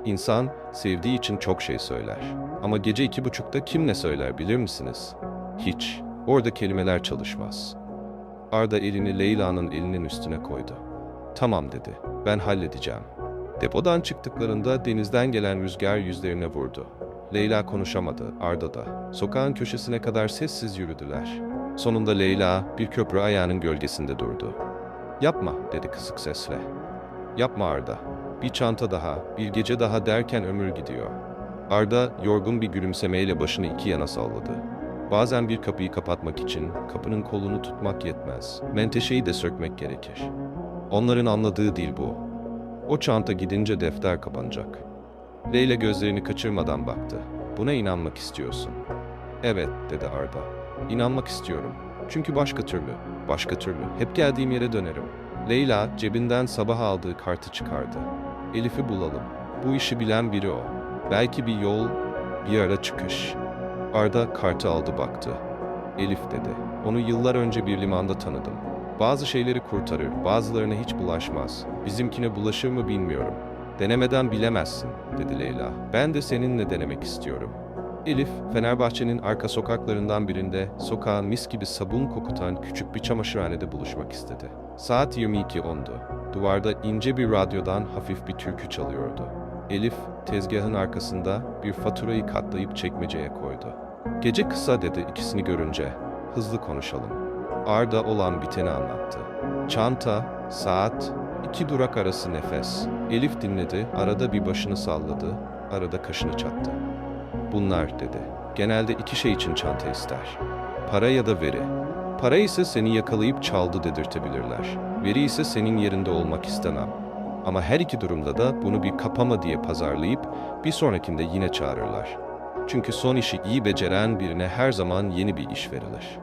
"İnsan sevdiği için çok şey söyler. Ama gece 2.30'da kim ne söyler bilir misiniz? Hiç. Orada kelimeler çalışmaz." Arda elini Leyla'nın elinin üstüne koydu. "Tamam," dedi. "Ben halledeceğim." Depodan çıktıklarında denizden gelen rüzgar yüzlerine vurdu. Leyla konuşamadı, Arda da. Sokağın köşesine kadar sessiz yürüdüler. Sonunda Leyla bir köprü ayağının gölgesinde durdu. "Yapma," dedi kısık sesle. "Yapma Arda. Bir çanta daha, bir gece daha derken ömür gidiyor." Arda yorgun bir gülümsemeyle başını 2 yana salladı. Bazen bir kapıyı kapatmak için kapının kolunu tutmak yetmez. Menteşeyi de sökmek gerekir. Onların anladığı dil bu. O çanta gidince defter kapanacak. Leyla gözlerini kaçırmadan baktı. "Buna inanmak istiyorsun." "Evet," dedi Arda. "İnanmak istiyorum. Çünkü başka türlü hep geldiğim yere dönerim." Leyla cebinden sabah aldığı kartı çıkardı. "Elif'i bulalım. Bu işi bilen biri o. Belki bir yol, bir ara çıkış." Arda kartı aldı baktı. "Elif," dedi. "Onu yıllar önce bir limanda tanıdım. Bazı şeyleri kurtarır, bazılarına hiç bulaşmaz. Bizimkine bulaşır mı bilmiyorum." "Denemeden bilemezsin," dedi Leyla. "Ben de seninle denemek istiyorum." Elif, Fenerbahçe'nin arka sokaklarından birinde sokağın mis gibi sabun kokutan küçük bir çamaşırhanede buluşmak istedi. Saat 22.10'du. Duvarda ince bir radyodan hafif bir türkü çalıyordu. Elif, tezgahın arkasında bir faturayı katlayıp çekmeceye koydu. "Gece kısa," dedi ikisini görünce. "Hızlı konuşalım." Arda olan biteni anlattı. Çanta, saat, 2 durak arası nefes. Elif dinledi, arada bir başını salladı, arada kaşını çattı. Bunlar dedi. Genelde iki şey için çanta ister. Para ya da veri. Para ise seni yakalayıp çaldı dedirtebilirler. Veri ise senin yerinde olmak istemem. Ama her iki durumda da bunu bir kapama diye pazarlayıp bir sonrakinde yine çağırırlar. Çünkü son işi iyi beceren birine her zaman yeni bir iş verilir.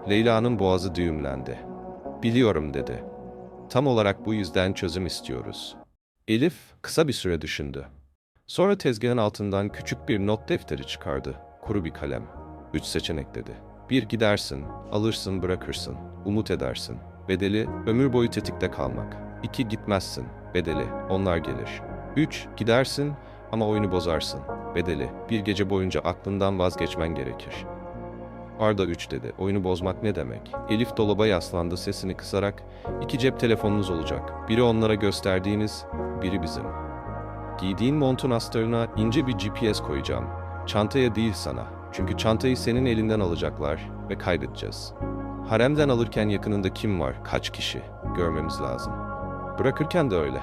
Leyla'nın boğazı düğümlendi. Biliyorum dedi. Tam olarak bu yüzden çözüm istiyoruz. Elif kısa bir süre düşündü. Sonra tezgahın altından küçük bir not defteri çıkardı. Kuru bir kalem. 3 seçenek dedi. 1. Gidersin, alırsın, bırakırsın, umut edersin. Bedeli, ömür boyu tetikte kalmak. 2. Gitmezsin. Bedeli, onlar gelir. 3. Gidersin ama oyunu bozarsın. Bedeli, bir gece boyunca aklından vazgeçmen gerekir. Arda 3 dedi. Oyunu bozmak ne demek? Elif dolaba yaslandı sesini kısarak. 2 cep telefonunuz olacak. Biri onlara gösterdiğiniz, biri bizim. Giydiğin montun astarına ince bir GPS koyacağım. Çantaya değil sana. Çünkü çantayı senin elinden alacaklar ve kaybedeceğiz. Haremden alırken yakınında kim var, kaç kişi? Görmemiz lazım. Bırakırken de öyle.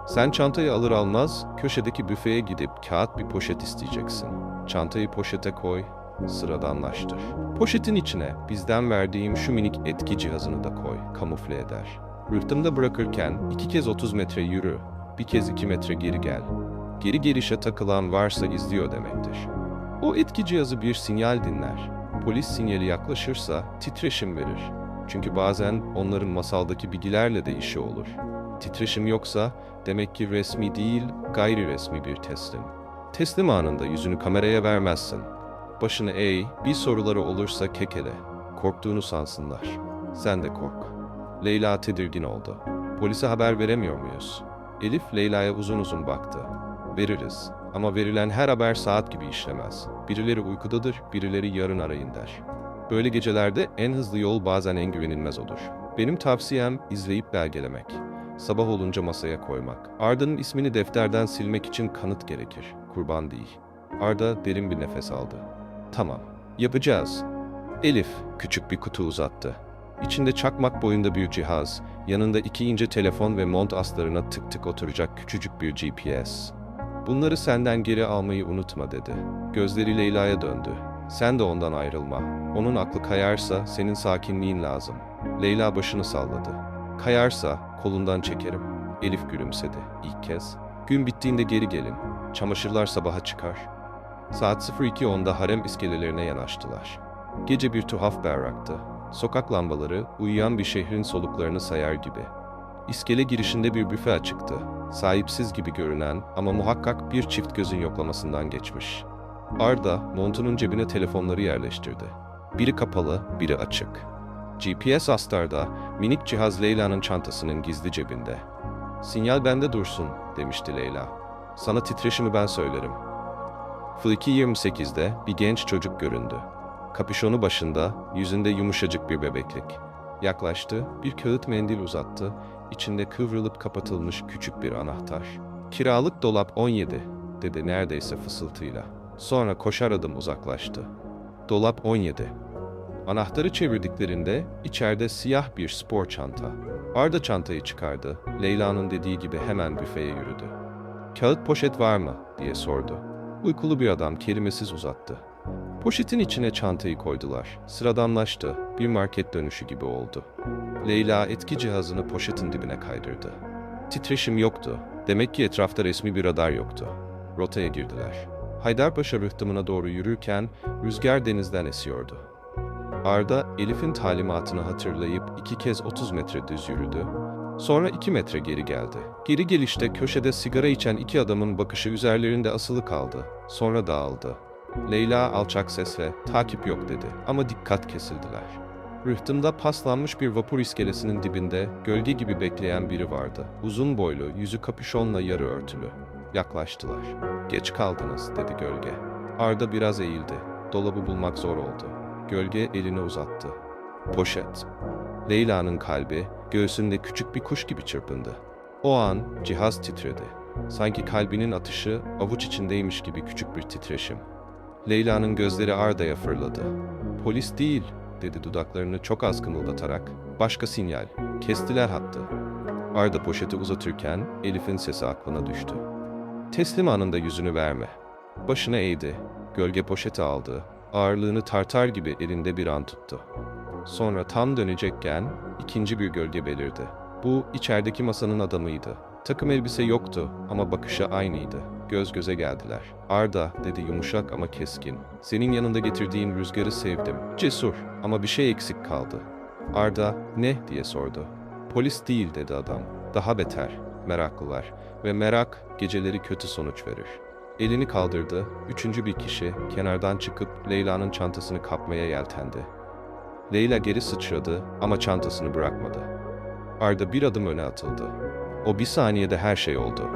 Sen çantayı alır almaz köşedeki büfeye gidip kağıt bir poşet isteyeceksin. Çantayı poşete koy, sıradanlaştır. Poşetin içine bizden verdiğim şu minik etki cihazını da koy, kamufle eder. Rıhtımda bırakırken 2 kez 30 metre yürü, bir kez 2 metre geri gel. Geri gelişe takılan varsa izliyor demektir. O etki cihazı bir sinyal dinler. Polis sinyali yaklaşırsa titreşim verir. Çünkü bazen onların masaldaki bilgilerle de işi olur. Titreşim yoksa demek ki resmi değil, gayri resmi bir teslim. Teslim anında yüzünü kameraya vermezsin. Başını eğ, bir soruları olursa kekele. Korktuğunu sansınlar. Sen de kork. Leyla tedirgin oldu. Polise haber veremiyor muyuz? Elif Leyla'ya uzun uzun baktı. Veririz. Ama verilen her haber saat gibi işlemez. Birileri uykudadır, birileri yarın arayın der. Böyle gecelerde en hızlı yol bazen en güvenilmez olur. Benim tavsiyem izleyip belgelemek. Sabah olunca masaya koymak. Arda'nın ismini defterden silmek için kanıt gerekir. Kurban değil. Arda derin bir nefes aldı. Tamam, yapacağız. Elif küçük bir kutu uzattı. İçinde çakmak boyunda bir cihaz, yanında 2 ince telefon ve mont astarına tık tık oturacak küçücük bir GPS. Bunları senden geri almayı unutma dedi. Gözleri Leyla'ya döndü. Sen de ondan ayrılma. Onun aklı kayarsa senin sakinliğin lazım. Leyla başını salladı. Kayarsa kolundan çekerim. Elif gülümsedi ilk kez. Gün bittiğinde geri gelin. Çamaşırlar sabaha çıkar. Saat 02.10'da harem iskelelerine yanaştılar. Gece bir tuhaf berraktı. Sokak lambaları uyuyan bir şehrin soluklarını sayar gibi. İskele girişinde bir büfe açıktı. Sahipsiz gibi görünen ama muhakkak bir çift gözün yoklamasından geçmiş. Arda montunun cebine telefonları yerleştirdi. Biri kapalı, biri açık. GPS astarda, minik cihaz Leyla'nın çantasının gizli cebinde. "Sinyal bende dursun," demişti Leyla. "Sana titreşimi ben söylerim." Fl 28'de bir genç çocuk göründü. Kapüşonu başında, yüzünde yumuşacık bir bebeklik. Yaklaştı, bir kağıt mendil uzattı, içinde kıvrılıp kapatılmış küçük bir anahtar. "Kiralık dolap 17," dedi neredeyse fısıltıyla. Sonra koşar adım uzaklaştı. Dolap 17. Anahtarı çevirdiklerinde içeride siyah bir spor çanta. Arda çantayı çıkardı. Leyla'nın dediği gibi hemen büfeye yürüdü. "Kağıt poşet var mı?" diye sordu. Uykulu bir adam kelimesiz uzattı. Poşetin içine çantayı koydular. Sıradanlaştı. Bir market dönüşü gibi oldu. Leyla etki cihazını poşetin dibine kaydırdı. Titreşim yoktu. Demek ki etrafta resmi bir radar yoktu. Rotaya girdiler. Haydarpaşa rıhtımına doğru yürürken rüzgar denizden esiyordu. Arda Elif'in talimatını hatırlayıp 2 kez 30 metre düz yürüdü. Sonra 2 metre geri geldi. Geri gelişte köşede sigara içen 2 adamın bakışı üzerlerinde asılı kaldı. Sonra dağıldı. Leyla alçak sesle "Takip yok," dedi ama dikkat kesildiler. Rıhtımda paslanmış bir vapur iskelesinin dibinde gölge gibi bekleyen biri vardı. Uzun boylu, yüzü kapüşonla yarı örtülü. Yaklaştılar. "Geç kaldınız," dedi gölge. Arda biraz eğildi. Dolabı bulmak zor oldu. Gölge elini uzattı. Poşet. Leyla'nın kalbi göğsünde küçük bir kuş gibi çırpındı. O an cihaz titredi. Sanki kalbinin atışı avuç içindeymiş gibi küçük bir titreşim. Leyla'nın gözleri Arda'ya fırladı. "Polis değil," dedi dudaklarını çok az kımıldatarak. "Başka sinyal. Kestiler hattı." Arda poşeti uzatırken Elif'in sesi aklına düştü. "Teslim anında yüzünü verme." Başını eğdi. Gölge poşeti aldı. Ağırlığını tartar gibi elinde bir an tuttu. Sonra tam dönecekken ikinci bir gölge belirdi. Bu içerideki masanın adamıydı. Takım elbise yoktu ama bakışı aynıydı. Göz göze geldiler. "Arda," dedi yumuşak ama keskin. "Senin yanında getirdiğin rüzgarı sevdim. Cesur ama bir şey eksik kaldı." "Arda, ne?" diye sordu. "Polis değil," dedi adam. "Daha beter, meraklılar ve merak geceleri kötü sonuç verir." Elini kaldırdı. Üçüncü bir kişi kenardan çıkıp Leyla'nın çantasını kapmaya yeltendi. Leyla geri sıçradı ama çantasını bırakmadı. Arda bir adım öne atıldı. O bir saniyede her şey oldu.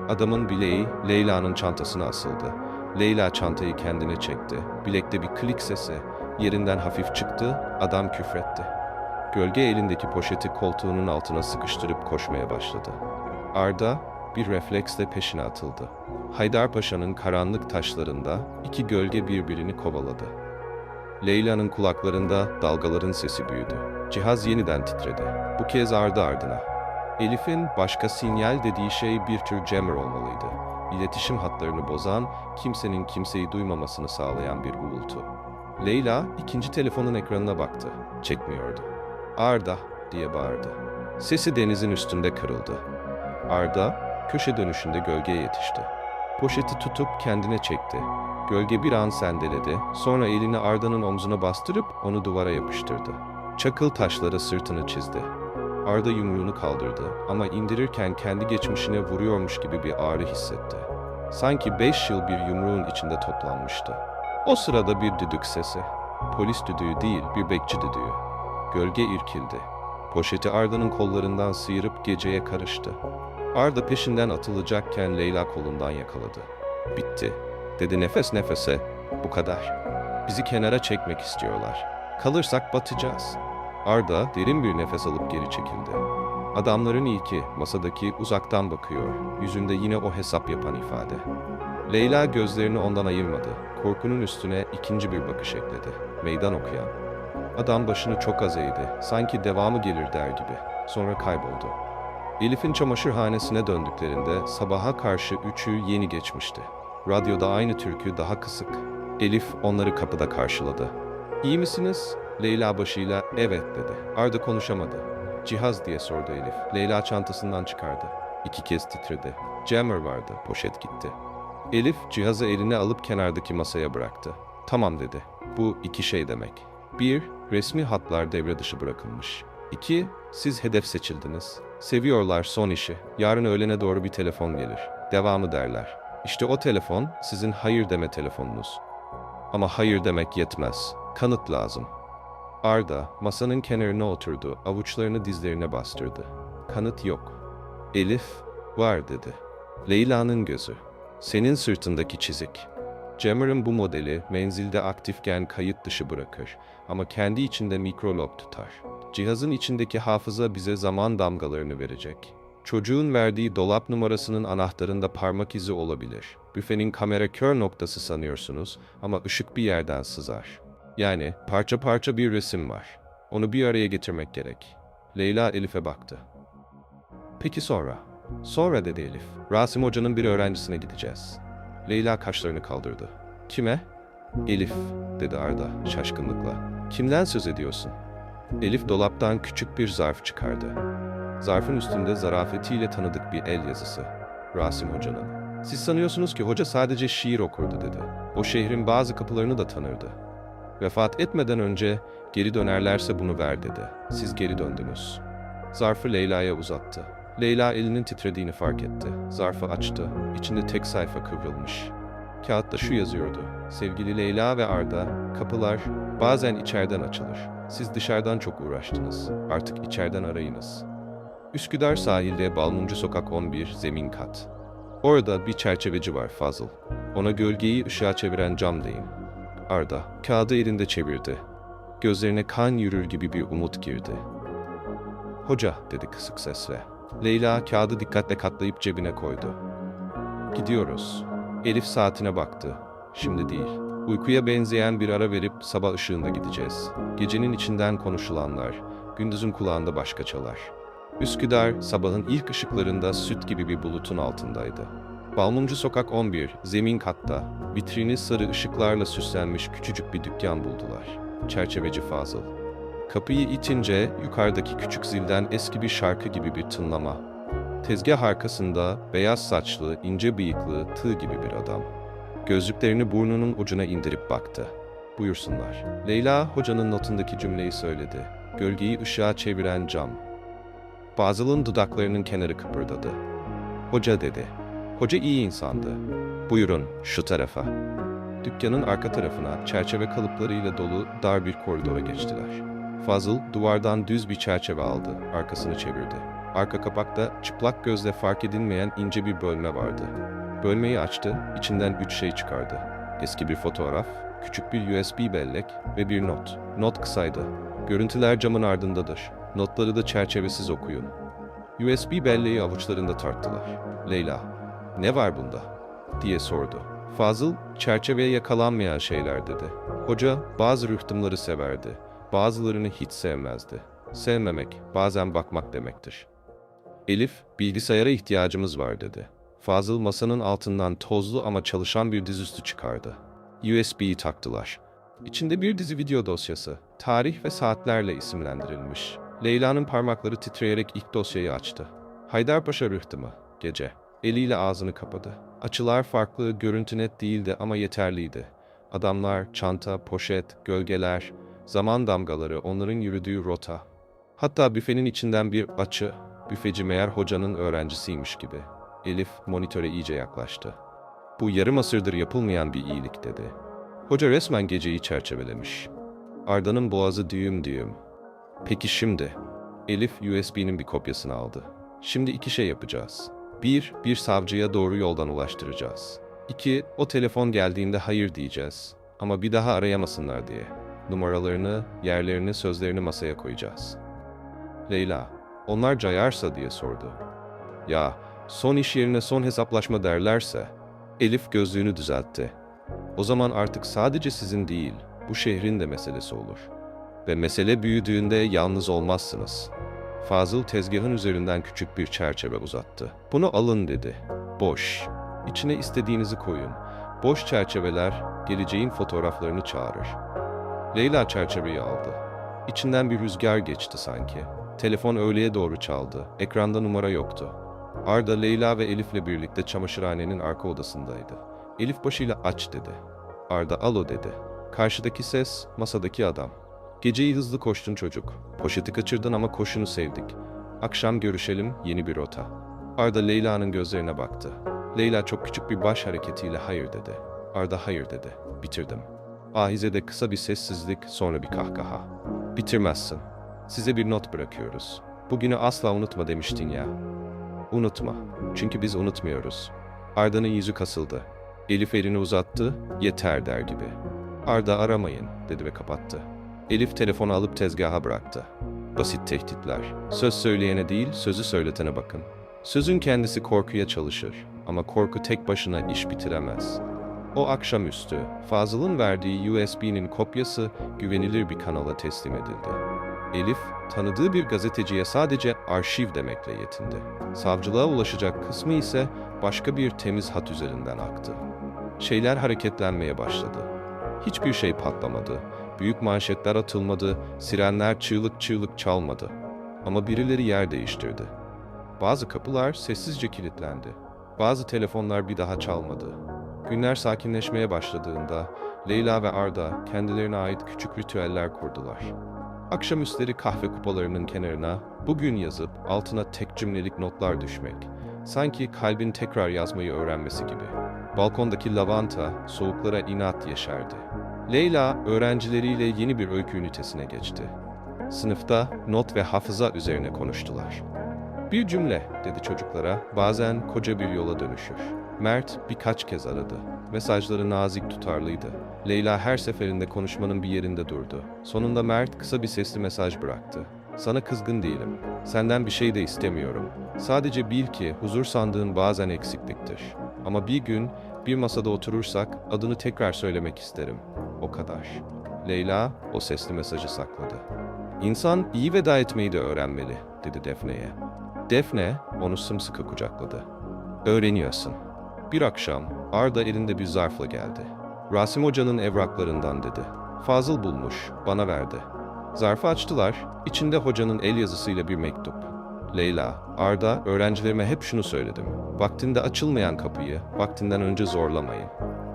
Adamın bileği Leyla'nın çantasına asıldı. Leyla çantayı kendine çekti. Bilekte bir klik sesi. Yerinden hafif çıktı, adam küfretti. Gölge elindeki poşeti koltuğunun altına sıkıştırıp koşmaya başladı. Arda bir refleksle peşine atıldı. Haydarpaşa'nın karanlık taşlarında iki gölge birbirini kovaladı. Leyla'nın kulaklarında dalgaların sesi büyüdü. Cihaz yeniden titredi. Bu kez ardı ardına. Elif'in başka sinyal dediği şey bir tür jammer olmalıydı. İletişim hatlarını bozan, kimsenin kimseyi duymamasını sağlayan bir uğultu. Leyla ikinci telefonun ekranına baktı. Çekmiyordu. "Arda," diye bağırdı. Sesi denizin üstünde kırıldı. Arda köşe dönüşünde gölgeye yetişti. Poşeti tutup kendine çekti. Gölge bir an sendeledi, sonra elini Arda'nın omzuna bastırıp onu duvara yapıştırdı. Çakıl taşları sırtını çizdi. Arda yumruğunu kaldırdı ama indirirken kendi geçmişine vuruyormuş gibi bir ağrı hissetti. Sanki 5 yıl bir yumruğun içinde toplanmıştı. O sırada bir düdük sesi. Polis düdüğü değil, bir bekçi düdüğü. Gölge irkildi. Poşeti Arda'nın kollarından sıyırıp geceye karıştı. Arda peşinden atılacakken Leyla kolundan yakaladı. "Bitti," dedi nefes nefese. "Bu kadar. Bizi kenara çekmek istiyorlar. Kalırsak batacağız." Arda derin bir nefes alıp geri çekildi. Adamların ilki masadaki uzaktan bakıyor. Yüzünde yine o hesap yapan ifade. Leyla gözlerini ondan ayırmadı. Korkunun üstüne ikinci bir bakış ekledi. Meydan okuyan. Adam başını çok az eğdi. Sanki devamı gelir der gibi. Sonra kayboldu. Elif'in çamaşırhanesine döndüklerinde sabaha karşı 3'ü yeni geçmişti. Radyoda aynı türkü daha kısık. Elif onları kapıda karşıladı. "İyi misiniz?" Leyla başıyla "Evet," dedi. Arda konuşamadı. "Cihaz?" diye sordu Elif. Leyla çantasından çıkardı. 2 kez titredi. Jammer vardı, poşet gitti. Elif cihazı eline alıp kenardaki masaya bıraktı. "Tamam," dedi. "Bu 2 şey demek. 1. Resmi hatlar devre dışı bırakılmış. 2. Siz hedef seçildiniz. Seviyorlar son işi. Yarın öğlene doğru bir telefon gelir. Devamı derler. İşte o telefon sizin hayır deme telefonunuz. Ama hayır demek yetmez. Kanıt lazım." Arda masanın kenarına oturdu, avuçlarını dizlerine bastırdı. "Kanıt yok." "Elif, var," dedi. Leyla'nın gözü. "Senin sırtındaki çizik." Jammer'ın bu modeli menzilde aktifken kayıt dışı bırakır ama kendi içinde mikrolog tutar. Cihazın içindeki hafıza bize zaman damgalarını verecek. Çocuğun verdiği dolap numarasının anahtarında parmak izi olabilir. Büfenin kamera kör noktası sanıyorsunuz ama ışık bir yerden sızar. Yani parça parça bir resim var. Onu bir araya getirmek gerek. Leyla Elif'e baktı. "Peki sonra?" "Sonra," dedi Elif. "Rasim Hoca'nın bir öğrencisine gideceğiz." Leyla kaşlarını kaldırdı. "Kime?" "Elif," dedi Arda şaşkınlıkla. "Kimden söz ediyorsun?" Elif dolaptan küçük bir zarf çıkardı. Zarfın üstünde zarafetiyle tanıdık bir el yazısı. "Rasim Hoca'nın." "Siz sanıyorsunuz ki hoca sadece şiir okurdu," dedi. "O şehrin bazı kapılarını da tanırdı. Vefat etmeden önce geri dönerlerse bunu ver," dedi. "Siz geri döndünüz." Zarfı Leyla'ya uzattı. Leyla elinin titrediğini fark etti. Zarfı açtı. İçinde tek sayfa kıvrılmış. Kağıtta şu yazıyordu: "Sevgili Leyla ve Arda, kapılar bazen içeriden açılır. Siz dışarıdan çok uğraştınız. Artık içeriden arayınız." Üsküdar sahilde Balmumcu Sokak 11, zemin kat. Orada bir çerçeveci var, Fazıl. Ona gölgeyi ışığa çeviren cam deyin. Arda kağıdı elinde çevirdi. Gözlerine kan yürür gibi bir umut girdi. "Hoca," dedi kısık sesle. Leyla kağıdı dikkatle katlayıp cebine koydu. "Gidiyoruz." Elif saatine baktı. "Şimdi değil. Uykuya benzeyen bir ara verip sabah ışığında gideceğiz. Gecenin içinden konuşulanlar, gündüzün kulağında başka çalar." Üsküdar sabahın ilk ışıklarında süt gibi bir bulutun altındaydı. Balmumcu Sokak 11, zemin katta, vitrini sarı ışıklarla süslenmiş küçücük bir dükkan buldular. Çerçeveci Fazıl. Kapıyı itince yukarıdaki küçük zilden eski bir şarkı gibi bir tınlama. Tezgah arkasında beyaz saçlı, ince bıyıklı, tığ gibi bir adam. Gözlüklerini burnunun ucuna indirip baktı. Buyursunlar. Leyla hocanın notundaki cümleyi söyledi. Gölgeyi ışığa çeviren cam. Fazıl'ın dudaklarının kenarı kıpırdadı. Hoca dedi. Hoca iyi insandı. Buyurun şu tarafa. Dükkanın arka tarafına çerçeve kalıplarıyla dolu dar bir koridora geçtiler. Fazıl duvardan düz bir çerçeve aldı, arkasını çevirdi. Arka kapakta çıplak gözle fark edilmeyen ince bir bölme vardı. Bölmeyi açtı, içinden 3 şey çıkardı. Eski bir fotoğraf, küçük bir USB bellek ve bir not. Not kısaydı. Görüntüler camın ardındadır. Notları da çerçevesiz okuyun. USB belleği avuçlarında tarttılar. Leyla, ne var bunda? Diye sordu. Fazıl, çerçeveye yakalanmayan şeyler dedi. Hoca, bazı rıhtımları severdi. Bazılarını hiç sevmezdi. Sevmemek, bazen bakmak demektir. Elif, bilgisayara ihtiyacımız var dedi. Fazıl masanın altından tozlu ama çalışan bir dizüstü çıkardı. USB'yi taktılar. İçinde bir dizi video dosyası, tarih ve saatlerle isimlendirilmiş. Leyla'nın parmakları titreyerek ilk dosyayı açtı. Haydarpaşa rıhtımı, gece. Eliyle ağzını kapadı. Açılar farklı, görüntü net değildi ama yeterliydi. Adamlar, çanta, poşet, gölgeler, zaman damgaları, onların yürüdüğü rota. Hatta büfenin içinden bir açı, büfeci meğer hocanın öğrencisiymiş gibi. Elif monitöre iyice yaklaştı. Bu yarım asırdır yapılmayan bir iyilik dedi. Hoca resmen geceyi çerçevelemiş. Arda'nın boğazı düğüm düğüm. Peki şimdi? Elif USB'nin bir kopyasını aldı. Şimdi 2 şey yapacağız. 1, bir savcıya doğru yoldan ulaştıracağız. 2, o telefon geldiğinde hayır diyeceğiz. Ama bir daha arayamasınlar diye. Numaralarını, yerlerini, sözlerini masaya koyacağız. Leyla, onlar cayarsa diye sordu. Ya, son iş yerine son hesaplaşma derlerse? Elif gözlüğünü düzeltti. O zaman artık sadece sizin değil, bu şehrin de meselesi olur. Ve mesele büyüdüğünde yalnız olmazsınız. Fazıl tezgahın üzerinden küçük bir çerçeve uzattı. Bunu alın dedi. Boş. İçine istediğinizi koyun. Boş çerçeveler geleceğin fotoğraflarını çağırır. Leyla çerçeveyi aldı. İçinden bir rüzgar geçti sanki. Telefon öğleye doğru çaldı. Ekranda numara yoktu. Arda, Leyla ve Elif'le birlikte çamaşırhanenin arka odasındaydı. Elif başıyla aç dedi. Arda alo dedi. Karşıdaki ses, masadaki adam. Geceyi hızlı koştun çocuk. Poşeti kaçırdın ama koşunu sevdik. Akşam görüşelim, yeni bir rota. Arda Leyla'nın gözlerine baktı. Leyla çok küçük bir baş hareketiyle hayır dedi. Arda hayır dedi. Bitirdim. Ahize'de kısa bir sessizlik, sonra bir kahkaha. Bitirmezsin. Size bir not bırakıyoruz. Bugünü asla unutma demiştin ya. Unutma. Çünkü biz unutmuyoruz. Arda'nın yüzü kasıldı. Elif elini uzattı, yeter der gibi. Arda aramayın dedi ve kapattı. Elif telefonu alıp tezgaha bıraktı. Basit tehditler. Söz söyleyene değil, sözü söyletene bakın. Sözün kendisi korkuya çalışır ama korku tek başına iş bitiremez. O akşamüstü Fazıl'ın verdiği USB'nin kopyası güvenilir bir kanala teslim edildi. Elif, tanıdığı bir gazeteciye sadece arşiv demekle yetindi. Savcılığa ulaşacak kısmı ise başka bir temiz hat üzerinden aktı. Şeyler hareketlenmeye başladı. Hiçbir şey patlamadı, büyük manşetler atılmadı, sirenler çığlık çığlık çalmadı. Ama birileri yer değiştirdi. Bazı kapılar sessizce kilitlendi. Bazı telefonlar bir daha çalmadı. Günler sakinleşmeye başladığında Leyla ve Arda kendilerine ait küçük ritüeller kurdular. Akşamüstleri kahve kupalarının kenarına bugün yazıp altına tek cümlelik notlar düşmek. Sanki kalbin tekrar yazmayı öğrenmesi gibi. Balkondaki lavanta soğuklara inat yeşerdi. Leyla öğrencileriyle yeni bir öykü ünitesine geçti. Sınıfta not ve hafıza üzerine konuştular. Bir cümle dedi çocuklara, bazen koca bir yola dönüşür. Mert birkaç kez aradı. Mesajları nazik, tutarlıydı. Leyla her seferinde konuşmanın bir yerinde durdu. Sonunda Mert kısa bir sesli mesaj bıraktı. Sana kızgın değilim. Senden bir şey de istemiyorum. Sadece bil ki huzur sandığın bazen eksikliktir. Ama bir gün bir masada oturursak adını tekrar söylemek isterim. O kadar. Leyla o sesli mesajı sakladı. İnsan iyi veda etmeyi de öğrenmeli, dedi Defne'ye. Defne onu sımsıkı kucakladı. Öğreniyorsun. Bir akşam Arda elinde bir zarfla geldi. Rasim Hoca'nın evraklarından dedi. Fazıl bulmuş, bana verdi. Zarfı açtılar, içinde hocanın el yazısıyla bir mektup. Leyla, Arda, öğrencilerime hep şunu söyledim. Vaktinde açılmayan kapıyı, vaktinden önce zorlamayın.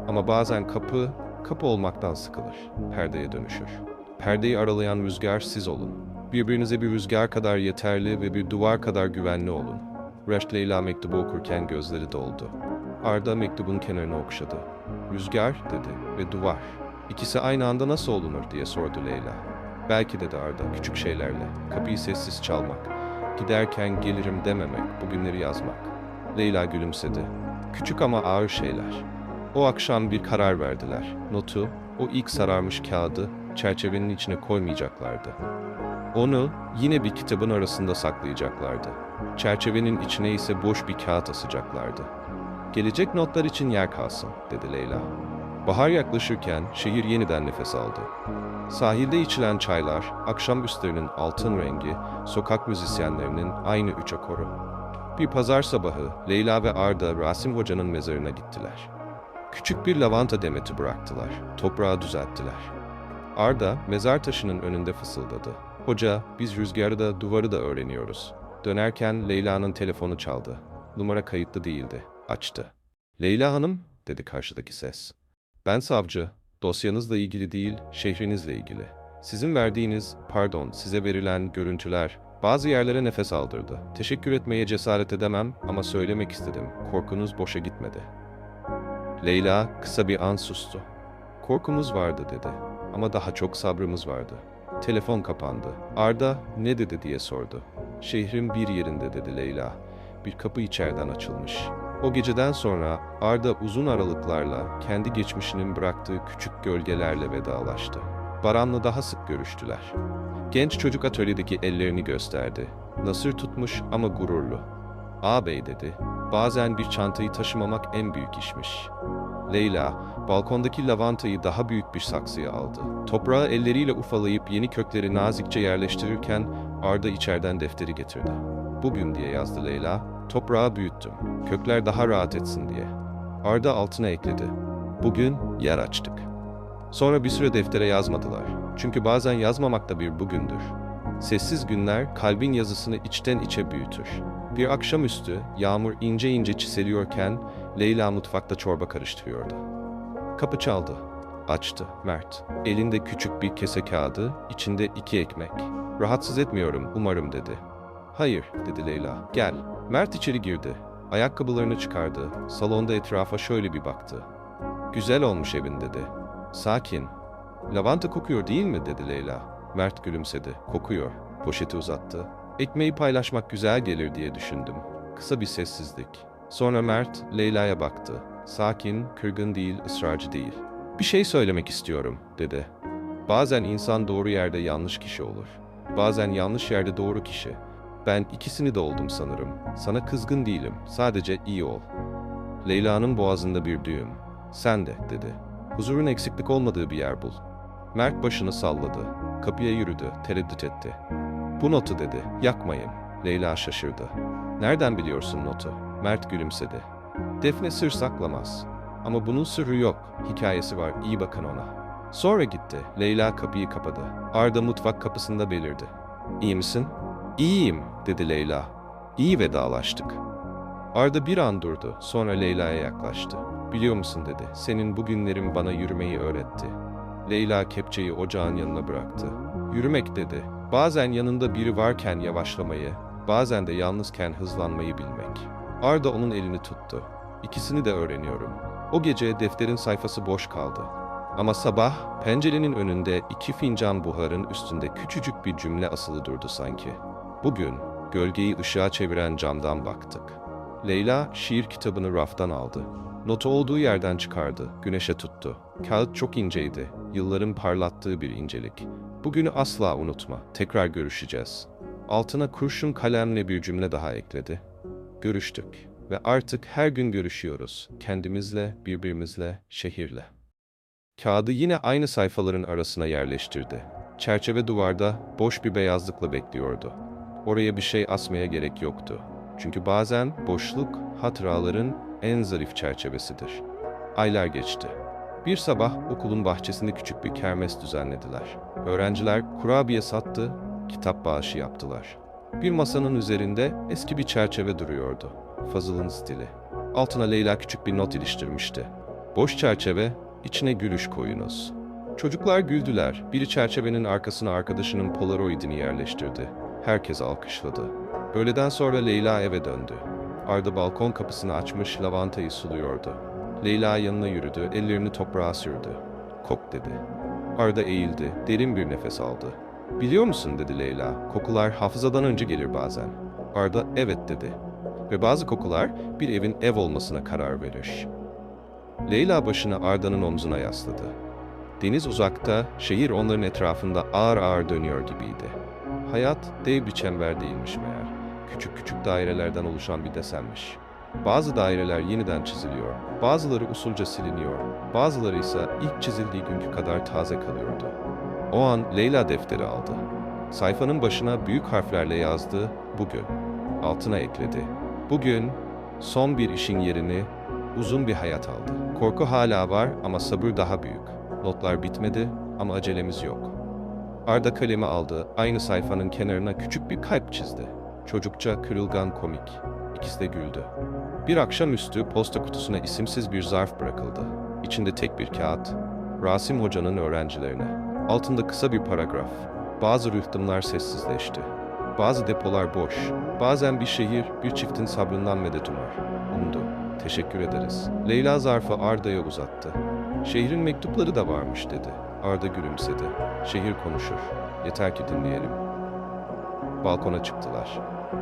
Ama bazen kapı olmaktan sıkılır, perdeye dönüşür. Perdeyi aralayan rüzgar siz olun. Birbirinize bir rüzgar kadar yeterli ve bir duvar kadar güvenli olun. Reşt Leyla mektubu okurken gözleri doldu. Arda mektubun kenarını okşadı. Rüzgar dedi ve duvar. İkisi aynı anda nasıl olunur diye sordu Leyla. Belki dedi Arda küçük şeylerle. Kapıyı sessiz çalmak. Giderken gelirim dememek, bugünleri yazmak. Leyla gülümsedi. Küçük ama ağır şeyler. O akşam bir karar verdiler. Notu, o ilk sararmış kağıdı çerçevenin içine koymayacaklardı. Onu yine bir kitabın arasında saklayacaklardı. Çerçevenin içine ise boş bir kağıt asacaklardı. Gelecek notlar için yer kalsın, dedi Leyla. Bahar yaklaşırken şehir yeniden nefes aldı. Sahilde içilen çaylar, akşam üstlerinin altın rengi, sokak müzisyenlerinin aynı üç akoru. Bir pazar sabahı Leyla ve Arda Rasim Hoca'nın mezarına gittiler. Küçük bir lavanta demeti bıraktılar, toprağı düzelttiler. Arda mezar taşının önünde fısıldadı. Hoca, biz rüzgarı da duvarı da öğreniyoruz. Dönerken Leyla'nın telefonu çaldı. Numara kayıtlı değildi. Açtı. Leyla Hanım, dedi karşıdaki ses. Ben savcı. Dosyanızla ilgili değil, şehrinizle ilgili. Sizin verdiğiniz, size verilen görüntüler bazı yerlere nefes aldırdı. Teşekkür etmeye cesaret edemem ama söylemek istedim. Korkunuz boşa gitmedi. Leyla kısa bir an sustu. Korkumuz vardı dedi ama daha çok sabrımız vardı. Telefon kapandı. Arda ne dedi diye sordu. Şehrin bir yerinde dedi Leyla. Bir kapı içeriden açılmış. O geceden sonra Arda uzun aralıklarla kendi geçmişinin bıraktığı küçük gölgelerle vedalaştı. Baran'la daha sık görüştüler. Genç çocuk atölyedeki ellerini gösterdi. Nasır tutmuş ama gururlu. "Ağabey," dedi, "bazen bir çantayı taşımamak en büyük işmiş." Leyla, balkondaki lavantayı daha büyük bir saksıya aldı. Toprağı elleriyle ufalayıp yeni kökleri nazikçe yerleştirirken Arda içeriden defteri getirdi. "Bugün," diye yazdı Leyla, "toprağı büyüttüm. Kökler daha rahat etsin diye." Arda altına ekledi. "Bugün yer açtık." Sonra bir süre deftere yazmadılar. Çünkü bazen yazmamak da bir bugündür. Sessiz günler kalbin yazısını içten içe büyütür. Bir akşamüstü yağmur ince ince çiseliyorken Leyla mutfakta çorba karıştırıyordu. Kapı çaldı. Açtı Mert. Elinde küçük bir kese kağıdı, içinde 2 ekmek. "Rahatsız etmiyorum umarım," dedi. "Hayır," dedi Leyla. "Gel." Mert içeri girdi. Ayakkabılarını çıkardı. Salonda etrafa şöyle bir baktı. "Güzel olmuş evin," dedi. "Sakin." "Lavanta kokuyor değil mi?" dedi Leyla. Mert gülümsedi. "Kokuyor." Poşeti uzattı. "Ekmeği paylaşmak güzel gelir diye düşündüm." Kısa bir sessizlik. Sonra Mert Leyla'ya baktı. Sakin, kırgın değil, ısrarcı değil. "Bir şey söylemek istiyorum," dedi. "Bazen insan doğru yerde yanlış kişi olur. Bazen yanlış yerde doğru kişi. Ben ikisini de oldum sanırım. Sana kızgın değilim. Sadece iyi ol." Leyla'nın boğazında bir düğüm. "Sen de," dedi. "Huzurun eksiklik olmadığı bir yer bul." Mert başını salladı. Kapıya yürüdü, tereddüt etti. "Bu notu," dedi. "Yakmayın." Leyla şaşırdı. "Nereden biliyorsun notu?" Mert gülümsedi. "Defne sır saklamaz. Ama bunun sırrı yok. Hikayesi var, iyi bakın ona." Sonra gitti. Leyla kapıyı kapadı. Arda mutfak kapısında belirdi. "İyi misin?" "İyiyim," dedi Leyla. "İyi vedalaştık." Arda bir an durdu. Sonra Leyla'ya yaklaştı. "Biliyor musun?" dedi. "Senin bugünlerin bana yürümeyi öğretti." Leyla kepçeyi ocağın yanına bıraktı. "Yürümek," dedi. "Bazen yanında biri varken yavaşlamayı, bazen de yalnızken hızlanmayı bilmek." Arda onun elini tuttu. "İkisini de öğreniyorum." O gece defterin sayfası boş kaldı. Ama sabah pencerenin önünde 2 fincan buharın üstünde küçücük bir cümle asılı durdu sanki. "Bugün gölgeyi ışığa çeviren camdan baktık." Leyla şiir kitabını raftan aldı. Notu olduğu yerden çıkardı, güneşe tuttu. Kağıt çok inceydi, yılların parlattığı bir incelik. "Bugünü asla unutma, tekrar görüşeceğiz." Altına kurşun kalemle bir cümle daha ekledi. "Görüştük ve artık her gün görüşüyoruz, kendimizle, birbirimizle, şehirle." Kağıdı yine aynı sayfaların arasına yerleştirdi. Çerçeve duvarda boş bir beyazlıkla bekliyordu. Oraya bir şey asmaya gerek yoktu. Çünkü bazen boşluk hatıraların en zarif çerçevesidir. Aylar geçti. Bir sabah okulun bahçesinde küçük bir kermes düzenlediler. Öğrenciler kurabiye sattı, kitap bağışı yaptılar. Bir masanın üzerinde eski bir çerçeve duruyordu. Fazıl'ın stili. Altına Leyla küçük bir not iliştirmişti. Boş çerçeve, içine gülüş koyunuz. Çocuklar güldüler. Biri çerçevenin arkasına arkadaşının polaroidini yerleştirdi. Herkes alkışladı. Öğleden sonra Leyla eve döndü. Arda balkon kapısını açmış lavantayı suluyordu. Leyla yanına yürüdü, ellerini toprağa sürdü. Kok dedi. Arda eğildi, derin bir nefes aldı. Biliyor musun dedi Leyla, kokular hafızadan önce gelir bazen. Arda evet dedi. Ve bazı kokular bir evin ev olmasına karar verir. Leyla başını Arda'nın omzuna yasladı. Deniz uzakta, şehir onların etrafında ağır ağır dönüyor gibiydi. Hayat dev bir çember değilmiş meğer. Küçük küçük dairelerden oluşan bir desenmiş. Bazı daireler yeniden çiziliyor, bazıları usulca siliniyor, bazıları ise ilk çizildiği günkü kadar taze kalıyordu. O an Leyla defteri aldı. Sayfanın başına büyük harflerle yazdı, bugün. Altına ekledi. Bugün son bir işin yerini uzun bir hayat aldı. Korku hala var ama sabır daha büyük. Notlar bitmedi ama acelemiz yok. Arda kalemi aldı, aynı sayfanın kenarına küçük bir kalp çizdi. Çocukça, kırılgan, komik. İkisi de güldü. Bir akşamüstü posta kutusuna isimsiz bir zarf bırakıldı. İçinde tek bir kağıt. Rasim Hoca'nın öğrencilerine. Altında kısa bir paragraf. Bazı rıhtımlar sessizleşti. Bazı depolar boş. Bazen bir şehir, bir çiftin sabrından medet umar. Umdu. Teşekkür ederiz. Leyla zarfı Arda'ya uzattı. Şehrin mektupları da varmış dedi. Arda gülümsedi. Şehir konuşur. Yeter ki dinleyelim. Balkona çıktılar.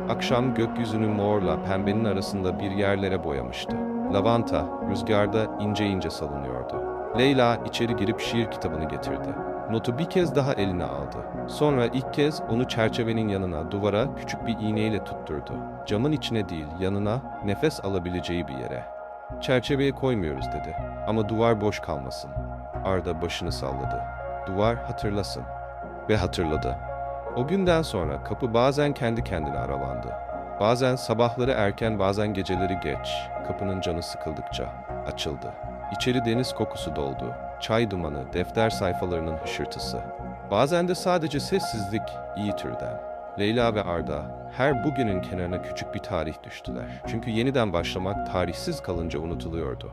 Akşam gökyüzünü morla pembenin arasında bir yerlere boyamıştı. Lavanta rüzgarda ince ince salınıyordu. Leyla içeri girip şiir kitabını getirdi. Notu bir kez daha eline aldı. Sonra ilk kez onu çerçevenin yanına, duvara küçük bir iğneyle tutturdu. Camın içine değil, yanına, nefes alabileceği bir yere. Çerçeveye koymuyoruz dedi. Ama duvar boş kalmasın. Arda başını salladı. Duvar hatırlasın. Ve hatırladı. O günden sonra kapı bazen kendi kendine aralandı. Bazen sabahları erken, bazen geceleri geç. Kapının canı sıkıldıkça açıldı. İçeri deniz kokusu doldu. Çay dumanı, defter sayfalarının hışırtısı. Bazen de sadece sessizlik, iyi türden. Leyla ve Arda her bugünün kenarına küçük bir tarih düştüler. Çünkü yeniden başlamak tarihsiz kalınca unutuluyordu.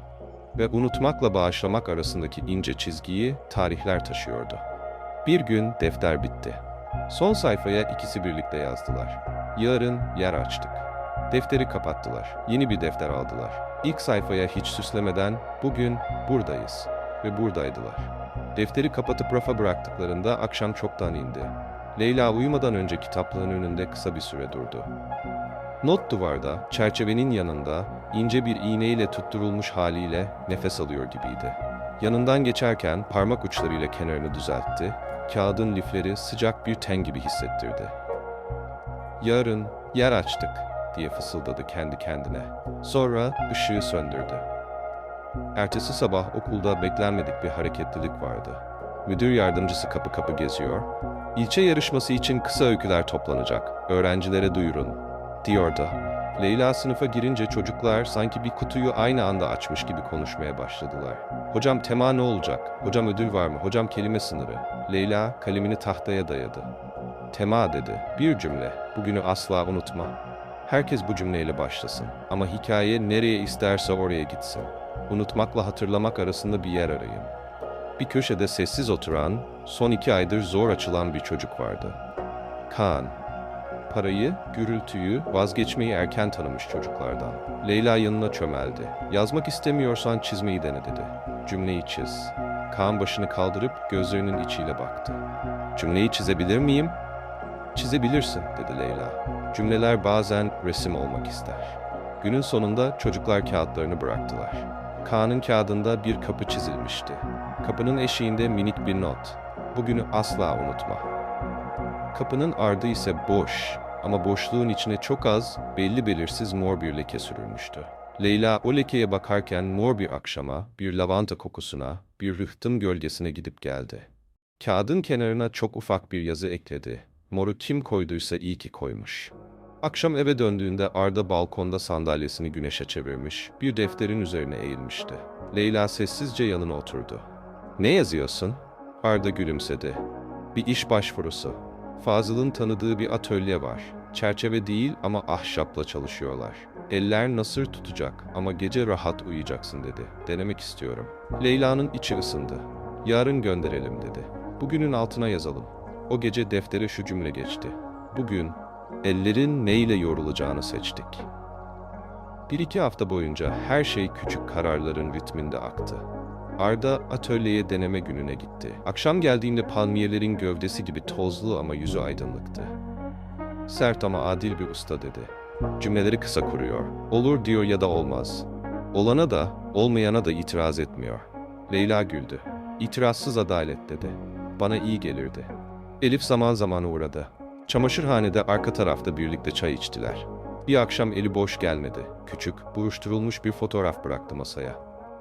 Ve unutmakla bağışlamak arasındaki ince çizgiyi tarihler taşıyordu. Bir gün defter bitti. Son sayfaya ikisi birlikte yazdılar. Yarın yer açtık. Defteri kapattılar. Yeni bir defter aldılar. İlk sayfaya hiç süslemeden bugün buradayız ve buradaydılar. Defteri kapatıp rafa bıraktıklarında akşam çoktan indi. Leyla uyumadan önce kitaplığın önünde kısa bir süre durdu. Not duvarda, çerçevenin yanında, ince bir iğneyle tutturulmuş haliyle nefes alıyor gibiydi. Yanından geçerken parmak uçlarıyla kenarını düzeltti, kağıdın lifleri sıcak bir ten gibi hissettirdi. Yarın yer açtık diye fısıldadı kendi kendine. Sonra ışığı söndürdü. Ertesi sabah okulda beklenmedik bir hareketlilik vardı. Müdür yardımcısı kapı kapı geziyor. İlçe yarışması için kısa öyküler toplanacak. Öğrencilere duyurun, diyordu. Leyla sınıfa girince çocuklar sanki bir kutuyu aynı anda açmış gibi konuşmaya başladılar. Hocam tema ne olacak? Hocam ödül var mı? Hocam kelime sınırı. Leyla kalemini tahtaya dayadı. Tema dedi. Bir cümle. Bugünü asla unutma. Herkes bu cümleyle başlasın. Ama hikaye nereye isterse oraya gitsin. Unutmakla hatırlamak arasında bir yer arayın. Bir köşede sessiz oturan, son 2 aydır zor açılan bir çocuk vardı. Kaan. Parayı, gürültüyü, vazgeçmeyi erken tanımış çocuklardan. Leyla yanına çömeldi. Yazmak istemiyorsan çizmeyi dene dedi. Cümleyi çiz. Kaan başını kaldırıp gözlerinin içiyle baktı. Cümleyi çizebilir miyim? Çizebilirsin dedi Leyla. Cümleler bazen resim olmak ister. Günün sonunda çocuklar kağıtlarını bıraktılar. Kaan'ın kağıdında bir kapı çizilmişti. Kapının eşiğinde minik bir not. Bugünü asla unutma. Kapının ardı ise boş ama boşluğun içine çok az, belli belirsiz mor bir leke sürülmüştü. Leyla o lekeye bakarken mor bir akşama, bir lavanta kokusuna, bir rıhtım gölgesine gidip geldi. Kağıdın kenarına çok ufak bir yazı ekledi. Moru kim koyduysa iyi ki koymuş. Akşam eve döndüğünde Arda balkonda sandalyesini güneşe çevirmiş, bir defterin üzerine eğilmişti. Leyla sessizce yanına oturdu. "Ne yazıyorsun?" Arda gülümsedi. "Bir iş başvurusu. Fazıl'ın tanıdığı bir atölye var. Çerçeve değil ama ahşapla çalışıyorlar. Eller nasır tutacak ama gece rahat uyuyacaksın," dedi. "Denemek istiyorum." Leyla'nın içi ısındı. "Yarın gönderelim," dedi. "Bugünün altına yazalım." O gece deftere şu cümle geçti: "Bugün ellerin neyle yorulacağını seçtik." Bir iki hafta boyunca her şey küçük kararların ritminde aktı. Arda atölyeye deneme gününe gitti. Akşam geldiğinde palmiyelerin gövdesi gibi tozlu ama yüzü aydınlıktı. "Sert ama adil bir usta," dedi. Cümleleri kısa kuruyor. Olur diyor ya da olmaz. Olana da, olmayana da itiraz etmiyor. Leyla güldü. "İtirazsız adalet," dedi. "Bana iyi gelirdi." Elif zaman zaman uğradı. Çamaşırhanede arka tarafta birlikte çay içtiler. Bir akşam eli boş gelmedi. Küçük, buruşturulmuş bir fotoğraf bıraktı masaya.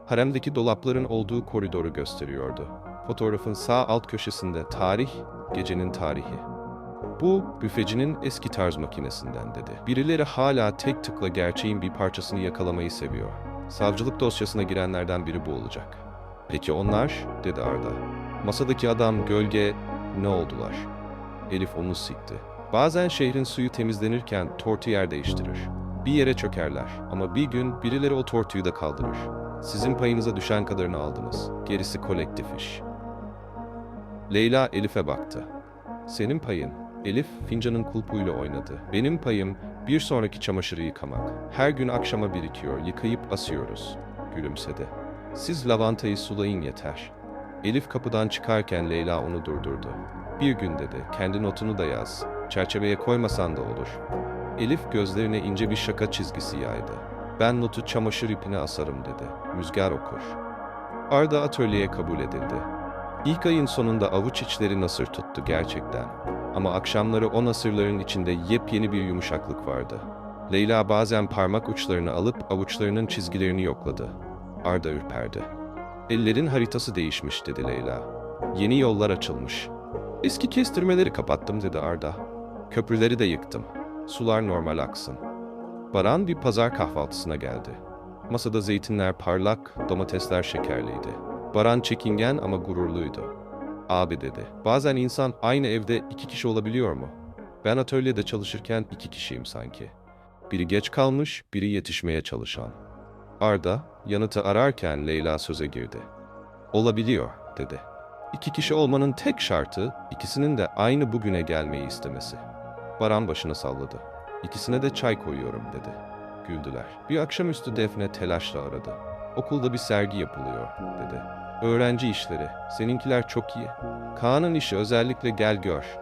Haremdeki dolapların olduğu koridoru gösteriyordu. Fotoğrafın sağ alt köşesinde tarih, gecenin tarihi. "Bu, büfecinin eski tarz makinesinden," dedi. "Birileri hala tek tıkla gerçeğin bir parçasını yakalamayı seviyor. Savcılık dosyasına girenlerden biri bu olacak." "Peki onlar?" dedi Arda. Masadaki adam, gölge, "Ne oldular?" Elif onu sikti. "Bazen şehrin suyu temizlenirken tortu yer değiştirir. Bir yere çökerler ama bir gün birileri o tortuyu da kaldırır. Sizin payınıza düşen kadarını aldınız. Gerisi kolektif iş." Leyla Elif'e baktı. "Senin payın?" Elif fincanın kulpuyla oynadı. "Benim payım bir sonraki çamaşırı yıkamak. Her gün akşama birikiyor, yıkayıp asıyoruz." Gülümsedi. "Siz lavantayı sulayın yeter." Elif kapıdan çıkarken Leyla onu durdurdu. "Bir gün," dedi, "kendi notunu da yaz. Çerçeveye koymasan da olur." Elif gözlerine ince bir şaka çizgisi yaydı. "Ben notu çamaşır ipine asarım," dedi. "Rüzgar okur." Arda atölyeye kabul edildi. İlk ayın sonunda avuç içleri nasır tuttu gerçekten. Ama akşamları o nasırların içinde yepyeni bir yumuşaklık vardı. Leyla bazen parmak uçlarını alıp avuçlarının çizgilerini yokladı. Arda ürperdi. "Ellerin haritası değişmiş," dedi Leyla. "Yeni yollar açılmış." "Eski kestirmeleri kapattım," dedi Arda. "Köprüleri de yıktım. Sular normal aksın." Baran bir pazar kahvaltısına geldi. Masada zeytinler parlak, domatesler şekerliydi. Baran çekingen ama gururluydu. "Abi," dedi, "bazen insan aynı evde iki kişi olabiliyor mu? Ben atölyede çalışırken iki kişiyim sanki. Biri geç kalmış, biri yetişmeye çalışan." Arda yanıtı ararken Leyla söze girdi. "Olabiliyor," dedi. "İki kişi olmanın tek şartı ikisinin de aynı bugüne gelmeyi istemesi." Baran başını salladı. "İkisine de çay koyuyorum," dedi. Güldüler. Bir akşamüstü Defne telaşla aradı. "Okulda bir sergi yapılıyor," dedi. "Öğrenci işleri. Seninkiler çok iyi. Kaan'ın işi özellikle gel gör."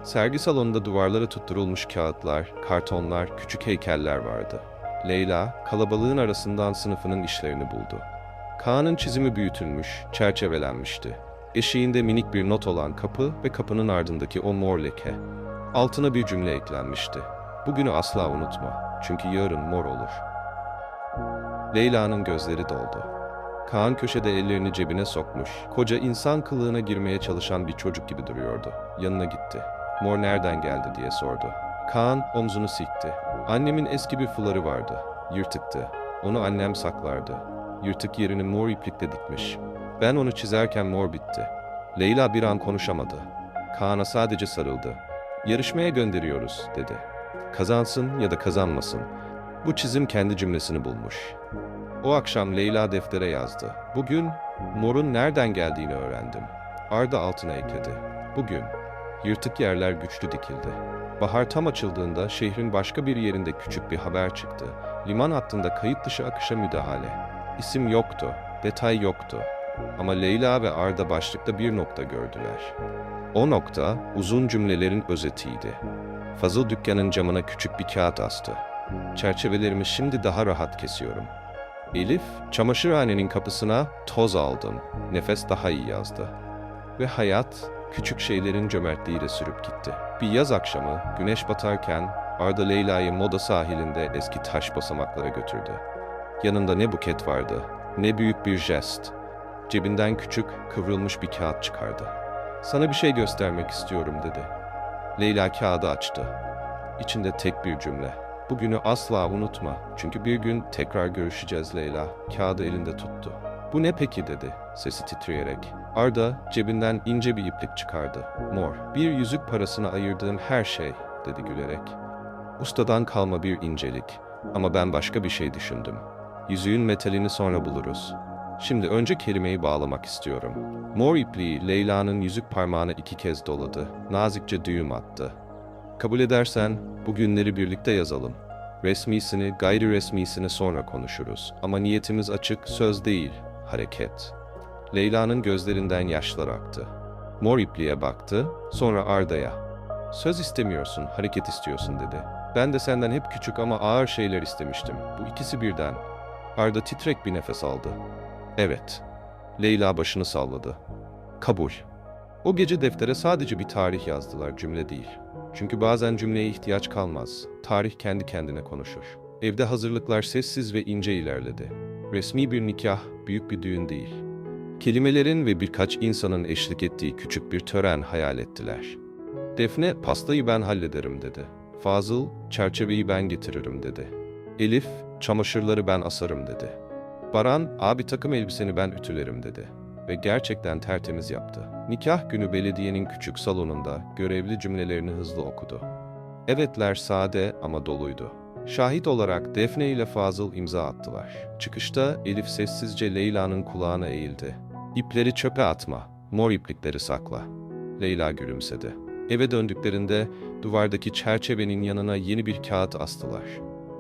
Sergi salonunda duvarlara tutturulmuş kağıtlar, kartonlar, küçük heykeller vardı. Leyla, kalabalığın arasından sınıfının işlerini buldu. Kaan'ın çizimi büyütülmüş, çerçevelenmişti. Eşiğinde minik bir not olan kapı ve kapının ardındaki o mor leke. Altına bir cümle eklenmişti. "Bugünü asla unutma, çünkü yarın mor olur." Leyla'nın gözleri doldu. Kaan köşede ellerini cebine sokmuş, koca insan kılığına girmeye çalışan bir çocuk gibi duruyordu. Yanına gitti. "Mor nereden geldi?" diye sordu. Kaan omzunu silkti. "Annemin eski bir fuları vardı. Yırtıktı. Onu annem saklardı. Yırtık yerini mor iplikle dikmiş. Ben onu çizerken mor bitti." Leyla bir an konuşamadı. Kaan'a sadece sarıldı. "Yarışmaya gönderiyoruz," dedi. "Kazansın ya da kazanmasın. Bu çizim kendi cümlesini bulmuş." O akşam Leyla deftere yazdı. "Bugün morun nereden geldiğini öğrendim." Arda altına ekledi. "Bugün yırtık yerler güçlü dikildi." Bahar tam açıldığında şehrin başka bir yerinde küçük bir haber çıktı. Liman hattında kayıt dışı akışa müdahale. İsim yoktu, detay yoktu. Ama Leyla ve Arda başlıkta bir nokta gördüler. O nokta uzun cümlelerin özetiydi. Fazıl dükkanın camına küçük bir kağıt astı. "Çerçevelerimi şimdi daha rahat kesiyorum." Elif, çamaşırhanenin kapısına "toz aldım, nefes daha iyi," yazdı. Ve hayat, küçük şeylerin cömertliğiyle sürüp gitti. Bir yaz akşamı, güneş batarken Arda Leyla'yı moda sahilinde eski taş basamaklara götürdü. Yanında ne buket vardı, ne büyük bir jest. Cebinden küçük, kıvrılmış bir kağıt çıkardı. "Sana bir şey göstermek istiyorum," dedi. Leyla kağıdı açtı. içinde tek bir cümle. Bugünü asla unutma, çünkü bir gün tekrar görüşeceğiz Leyla. Kağıdı elinde tuttu. Bu ne peki dedi, sesi titreyerek. Arda cebinden ince bir iplik çıkardı. Mor, bir yüzük parasına ayırdığım her şey, dedi gülerek. Ustadan kalma bir incelik. Ama ben başka bir şey düşündüm. Yüzüğün metalini sonra buluruz. Şimdi önce kelimeyi bağlamak istiyorum. Mor ipliği Leyla'nın yüzük parmağına 2 kez doladı. Nazikçe düğüm attı. Kabul edersen bu günleri birlikte yazalım. Resmisini, gayri resmisini sonra konuşuruz. Ama niyetimiz açık, söz değil, hareket. Leyla'nın gözlerinden yaşlar aktı. Mor ipliğe baktı, sonra Arda'ya. Söz istemiyorsun, hareket istiyorsun dedi. Ben de senden hep küçük ama ağır şeyler istemiştim. Bu ikisi birden. Arda titrek bir nefes aldı. Evet. Leyla başını salladı. Kabul. O gece deftere sadece bir tarih yazdılar, cümle değil. Çünkü bazen cümleye ihtiyaç kalmaz. Tarih kendi kendine konuşur. Evde hazırlıklar sessiz ve ince ilerledi. Resmi bir nikah, büyük bir düğün değil. Kelimelerin ve birkaç insanın eşlik ettiği küçük bir tören hayal ettiler. Defne, pastayı ben hallederim dedi. Fazıl, çerçeveyi ben getiririm dedi. Elif, çamaşırları ben asarım dedi. Baran, abi takım elbiseni ben ütülerim dedi. Ve gerçekten tertemiz yaptı. Nikah günü belediyenin küçük salonunda görevli cümlelerini hızlı okudu. Evetler sade ama doluydu. Şahit olarak Defne ile Fazıl imza attılar. Çıkışta Elif sessizce Leyla'nın kulağına eğildi. İpleri çöpe atma, mor iplikleri sakla. Leyla gülümsedi. Eve döndüklerinde duvardaki çerçevenin yanına yeni bir kağıt astılar.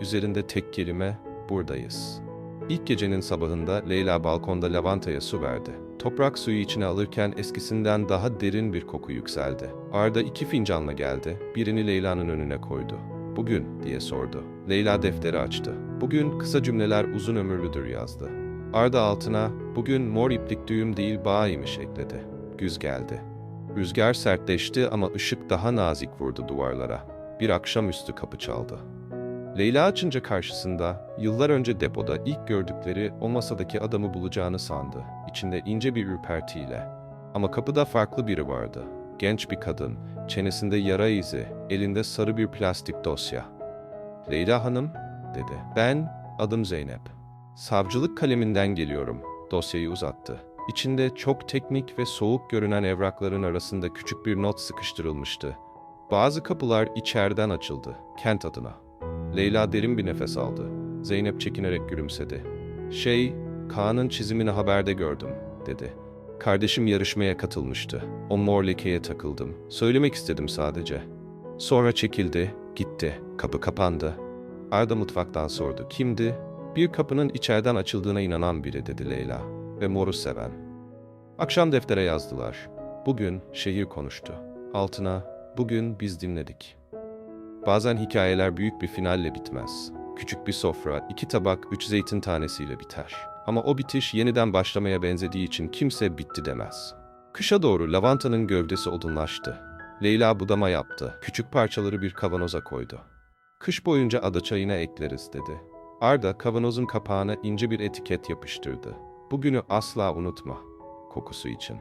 Üzerinde tek kelime, buradayız. İlk gecenin sabahında Leyla balkonda lavantaya su verdi. Toprak suyu içine alırken eskisinden daha derin bir koku yükseldi. Arda 2 fincanla geldi, birini Leyla'nın önüne koydu. "Bugün?" diye sordu. Leyla defteri açtı. "Bugün kısa cümleler uzun ömürlüdür." yazdı. Arda altına, "Bugün mor iplik düğüm değil bağıymış." ekledi. Güz geldi. Rüzgar sertleşti ama ışık daha nazik vurdu duvarlara. Bir akşamüstü kapı çaldı. Leyla açınca karşısında, yıllar önce depoda ilk gördükleri o masadaki adamı bulacağını sandı. İçinde ince bir ürpertiyle. Ama kapıda farklı biri vardı. Genç bir kadın, çenesinde yara izi, elinde sarı bir plastik dosya. "Leyla Hanım," dedi. Adım Zeynep. Savcılık kaleminden geliyorum." Dosyayı uzattı. İçinde çok teknik ve soğuk görünen evrakların arasında küçük bir not sıkıştırılmıştı. "Bazı kapılar içeriden açıldı, kent adına." Leyla derin bir nefes aldı. Zeynep çekinerek gülümsedi. Kaan'ın çizimini haberde gördüm," dedi. "Kardeşim yarışmaya katılmıştı. O mor lekeye takıldım. Söylemek istedim sadece." Sonra çekildi, gitti. Kapı kapandı. Arda mutfaktan sordu. "Kimdi?" "Bir kapının içeriden açıldığına inanan biri," dedi Leyla. "Ve moru seven." Akşam deftere yazdılar. "Bugün şehir konuştu." Altına, "Bugün biz dinledik." Bazen hikayeler büyük bir finalle bitmez. Küçük bir sofra, 2 tabak, 3 zeytin tanesiyle biter. Ama o bitiş yeniden başlamaya benzediği için kimse bitti demez. Kışa doğru lavantanın gövdesi odunlaştı. Leyla budama yaptı. Küçük parçaları bir kavanoza koydu. "Kış boyunca ada çayına ekleriz," dedi. Arda kavanozun kapağına ince bir etiket yapıştırdı. "Bugünü asla unutma," kokusu için.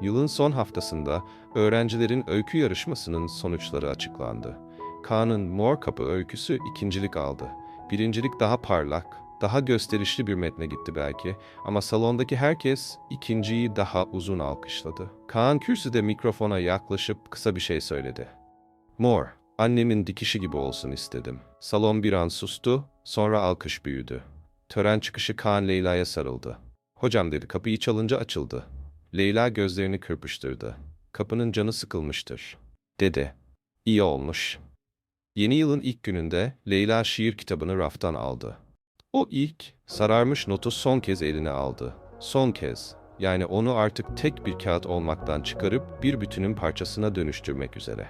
Yılın son haftasında öğrencilerin öykü yarışmasının sonuçları açıklandı. Kaan'ın Mor Kapı öyküsü ikincilik aldı. Birincilik daha parlak, daha gösterişli bir metne gitti belki ama salondaki herkes ikinciyi daha uzun alkışladı. Kaan kürsüde mikrofona yaklaşıp kısa bir şey söyledi. "Mor, annemin dikişi gibi olsun istedim." Salon bir an sustu, sonra alkış büyüdü. Tören çıkışı Kaan Leyla'ya sarıldı. "Hocam," dedi, "kapıyı çalınca açıldı." Leyla gözlerini kırpıştırdı. "Kapının canı sıkılmıştır," dedi. "İyi olmuş." Yeni yılın ilk gününde Leyla şiir kitabını raftan aldı. O ilk, sararmış notu son kez eline aldı. Son kez, yani onu artık tek bir kağıt olmaktan çıkarıp bir bütünün parçasına dönüştürmek üzere.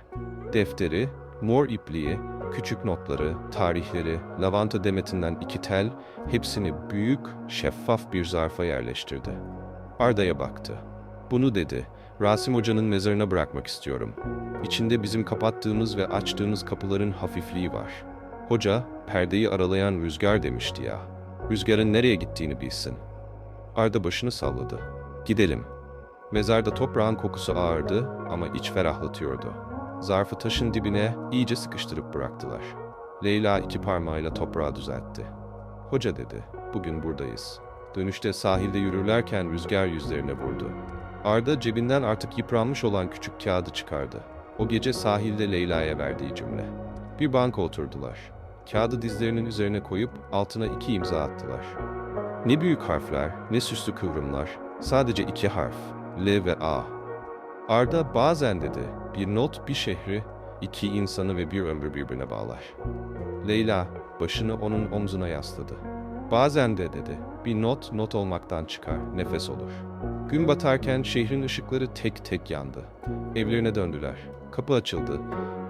Defteri, mor ipliği, küçük notları, tarihleri, lavanta demetinden 2 tel, hepsini büyük, şeffaf bir zarfa yerleştirdi. Arda'ya baktı. "Bunu," dedi, "Rasim Hoca'nın mezarına bırakmak istiyorum. İçinde bizim kapattığımız ve açtığımız kapıların hafifliği var." Hoca, perdeyi aralayan rüzgar demişti ya. Rüzgarın nereye gittiğini bilsin. Arda başını salladı. "Gidelim." Mezarda toprağın kokusu ağırdı ama iç ferahlatıyordu. Zarfı taşın dibine iyice sıkıştırıp bıraktılar. Leyla iki parmağıyla toprağı düzeltti. "Hoca," dedi, "bugün buradayız." Dönüşte sahilde yürürlerken rüzgar yüzlerine vurdu. Arda cebinden artık yıpranmış olan küçük kağıdı çıkardı. O gece sahilde Leyla'ya verdiği cümle. Bir banka oturdular. Kağıdı dizlerinin üzerine koyup altına 2 imza attılar. Ne büyük harfler, ne süslü kıvrımlar, sadece 2 harf, L ve A. Arda bazen dedi, bir not bir şehri, 2 insanı ve bir ömrü birbirine bağlar. Leyla başını onun omzuna yasladı. Bazen de dedi, bir not olmaktan çıkar, nefes olur. Gün batarken şehrin ışıkları tek tek yandı. Evlerine döndüler. Kapı açıldı.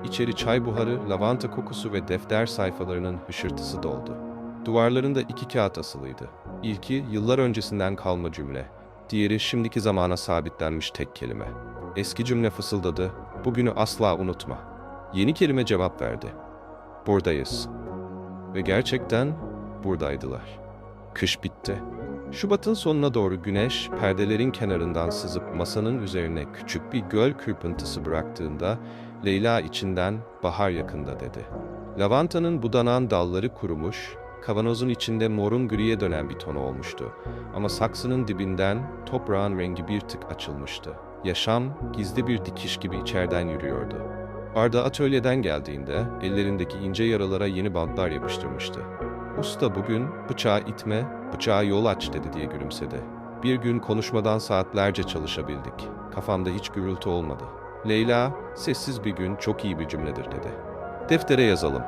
İçeri çay buharı, lavanta kokusu ve defter sayfalarının hışırtısı doldu. Duvarlarında 2 kağıt asılıydı. İlki yıllar öncesinden kalma cümle. Diğeri şimdiki zamana sabitlenmiş tek kelime. Eski cümle fısıldadı, "Bugünü asla unutma." Yeni kelime cevap verdi. "Buradayız." Ve gerçekten buradaydılar. Kış bitti. Şubat'ın sonuna doğru güneş perdelerin kenarından sızıp masanın üzerine küçük bir göl kırpıntısı bıraktığında Leyla içinden "Bahar yakında," dedi. Lavantanın budanan dalları kurumuş, kavanozun içinde morun griye dönen bir tonu olmuştu. Ama saksının dibinden toprağın rengi bir tık açılmıştı. Yaşam gizli bir dikiş gibi içeriden yürüyordu. Arda atölyeden geldiğinde ellerindeki ince yaralara yeni bantlar yapıştırmıştı. "Usta bugün bıçağı itme, bıçağa yol aç," dedi diye gülümsedi. "Bir gün konuşmadan saatlerce çalışabildik. Kafamda hiç gürültü olmadı." Leyla, "Sessiz bir gün çok iyi bir cümledir," dedi. "Deftere yazalım."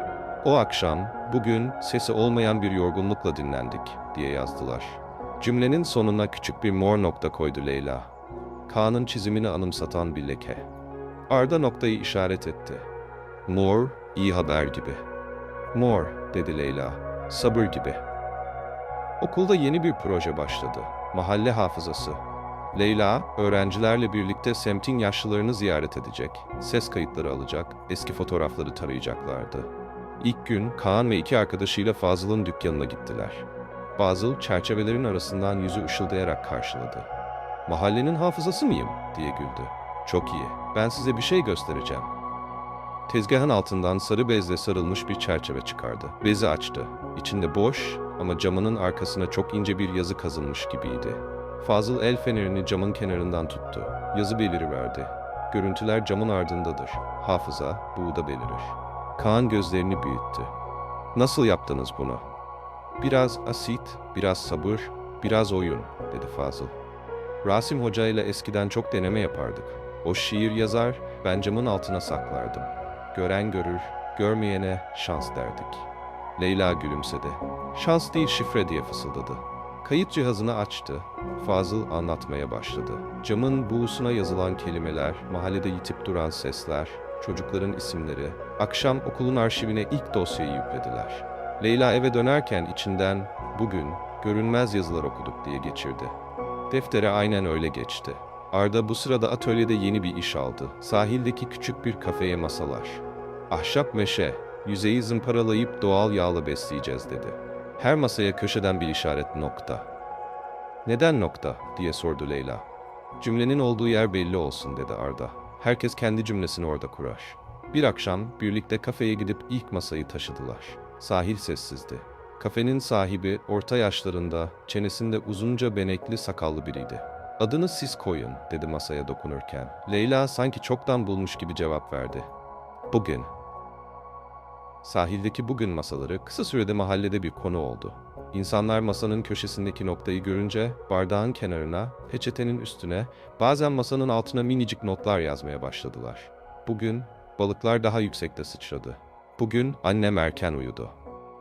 O akşam, "Bugün sesi olmayan bir yorgunlukla dinlendik," diye yazdılar. Cümlenin sonuna küçük bir mor nokta koydu Leyla. Kaan'ın çizimini anımsatan bir leke. Arda noktayı işaret etti. "Mor, iyi haber gibi." "Mor," dedi Leyla. "Sabır gibi." Okulda yeni bir proje başladı. Mahalle hafızası. Leyla, öğrencilerle birlikte semtin yaşlılarını ziyaret edecek, ses kayıtları alacak, eski fotoğrafları tarayacaklardı. İlk gün Kaan ve 2 arkadaşıyla Fazıl'ın dükkanına gittiler. Fazıl çerçevelerin arasından yüzü ışıldayarak karşıladı. "Mahallenin hafızası mıyım?" diye güldü. "Çok iyi, ben size bir şey göstereceğim." Tezgahın altından sarı bezle sarılmış bir çerçeve çıkardı. Bezi açtı. İçinde boş ama camının arkasına çok ince bir yazı kazınmış gibiydi. Fazıl el fenerini camın kenarından tuttu. Yazı beliriverdi. "Görüntüler camın ardındadır. Hafıza buğda belirir." Kaan gözlerini büyüttü. "Nasıl yaptınız bunu?" "Biraz asit, biraz sabır, biraz oyun," dedi Fazıl. "Rasim Hoca ile eskiden çok deneme yapardık. O şiir yazar, ben camın altına saklardım. Gören görür, görmeyene şans derdik." Leyla gülümsedi. "Şans değil şifre," diye fısıldadı. Kayıt cihazını açtı. Fazıl anlatmaya başladı. Camın buğusuna yazılan kelimeler, mahallede yitip duran sesler, çocukların isimleri. Akşam okulun arşivine ilk dosyayı yüklediler. Leyla eve dönerken içinden "Bugün görünmez yazılar okuduk," diye geçirdi. Deftere aynen öyle geçti. Arda bu sırada atölyede yeni bir iş aldı. Sahildeki küçük bir kafeye masalar. "Ahşap meşe, yüzeyi zımparalayıp doğal yağla besleyeceğiz," dedi. Her masaya köşeden bir işaret nokta. "Neden nokta?" diye sordu Leyla. "Cümlenin olduğu yer belli olsun," dedi Arda. "Herkes kendi cümlesini orada kurar." Bir akşam birlikte kafeye gidip ilk masayı taşıdılar. Sahil sessizdi. Kafenin sahibi orta yaşlarında, çenesinde uzunca benekli sakallı biriydi. "Adını siz koyun," dedi masaya dokunurken. Leyla sanki çoktan bulmuş gibi cevap verdi. "Bugün." Sahildeki bugün masaları kısa sürede mahallede bir konu oldu. İnsanlar masanın köşesindeki noktayı görünce bardağın kenarına, peçetenin üstüne, bazen masanın altına minicik notlar yazmaya başladılar. "Bugün balıklar daha yüksekte sıçradı." "Bugün annem erken uyudu."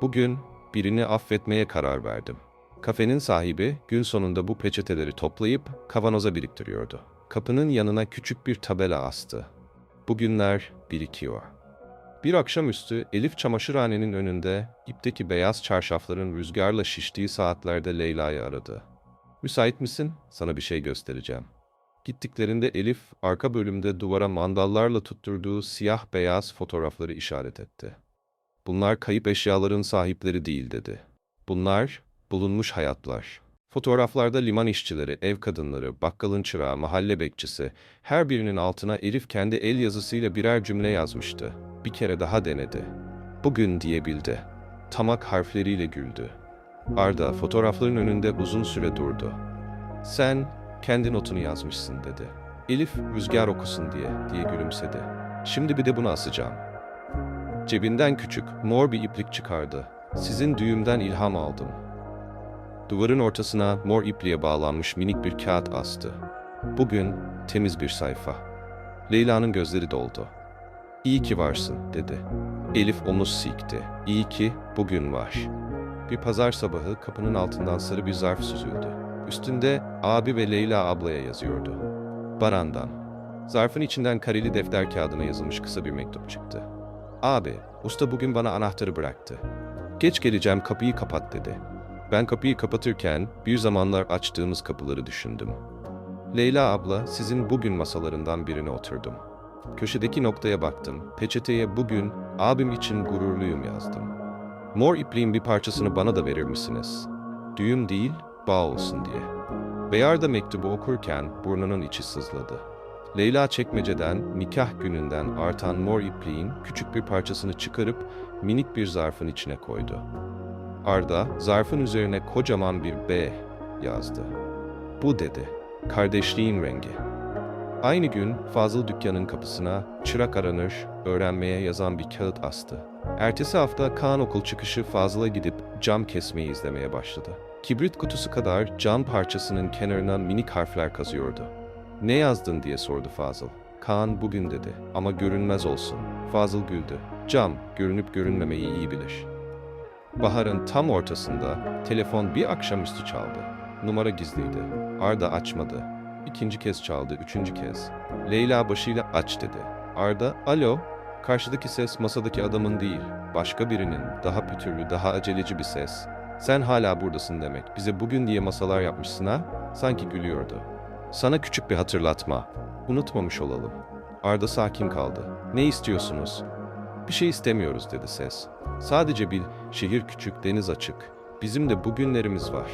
"Bugün birini affetmeye karar verdim." Kafenin sahibi gün sonunda bu peçeteleri toplayıp kavanoza biriktiriyordu. Kapının yanına küçük bir tabela astı. "Bugünler birikiyor." Bir akşamüstü Elif çamaşırhanenin önünde ipteki beyaz çarşafların rüzgarla şiştiği saatlerde Leyla'yı aradı. "Müsait misin? Sana bir şey göstereceğim." Gittiklerinde Elif arka bölümde duvara mandallarla tutturduğu siyah beyaz fotoğrafları işaret etti. "Bunlar kayıp eşyaların sahipleri değil," dedi. "Bunlar bulunmuş hayatlar." Fotoğraflarda liman işçileri, ev kadınları, bakkalın çırağı, mahalle bekçisi, her birinin altına Elif kendi el yazısıyla birer cümle yazmıştı. Bir kere daha denedi. Bugün diyebildi. Tamak harfleriyle güldü. Arda fotoğrafların önünde uzun süre durdu. Sen kendi notunu yazmışsın dedi. Elif rüzgar okusun diye gülümsedi. Şimdi bir de bunu asacağım. Cebinden küçük, mor bir iplik çıkardı. Sizin düğümden ilham aldım. Duvarın ortasına mor ipliğe bağlanmış minik bir kağıt astı. Bugün temiz bir sayfa. Leyla'nın gözleri doldu. İyi ki varsın dedi. Elif omuz silkti. İyi ki bugün var. Bir pazar sabahı kapının altından sarı bir zarf süzüldü. Üstünde abi ve Leyla ablaya yazıyordu. Baran'dan. Zarfın içinden kareli defter kağıdına yazılmış kısa bir mektup çıktı. Abi, usta bugün bana anahtarı bıraktı. Geç geleceğim, kapıyı kapat dedi. Ben kapıyı kapatırken bir zamanlar açtığımız kapıları düşündüm. Leyla abla sizin bugün masalarından birine oturdum. Köşedeki noktaya baktım. Peçeteye bugün abim için gururluyum yazdım. Mor ipliğin bir parçasını bana da verir misiniz? Düğüm değil, bağ olsun diye. Beyarda mektubu okurken burnunun içi sızladı. Leyla çekmeceden, nikah gününden artan mor ipliğin küçük bir parçasını çıkarıp minik bir zarfın içine koydu. Arda, zarfın üzerine kocaman bir B yazdı. Bu dedi, kardeşliğin rengi. Aynı gün Fazıl dükkanın kapısına çırak aranır, öğrenmeye yazan bir kağıt astı. Ertesi hafta Kaan okul çıkışı Fazıl'a gidip cam kesmeyi izlemeye başladı. Kibrit kutusu kadar cam parçasının kenarına minik harfler kazıyordu. Ne yazdın diye sordu Fazıl. Kaan bugün dedi ama görünmez olsun. Fazıl güldü. Cam görünüp görünmemeyi iyi bilir. Baharın tam ortasında telefon bir akşamüstü çaldı. Numara gizliydi. Arda açmadı. İkinci kez çaldı, üçüncü kez. Leyla başıyla aç dedi. Arda, alo. Karşıdaki ses masadaki adamın değil, başka birinin, daha pütürlü, daha aceleci bir ses. Sen hala buradasın demek. Bize bugün diye masalar yapmışsın ha? Sanki gülüyordu. Sana küçük bir hatırlatma. Unutmamış olalım. Arda sakin kaldı. Ne istiyorsunuz? Bir şey istemiyoruz dedi ses. Sadece bil, şehir küçük, deniz açık. Bizim de bugünlerimiz var.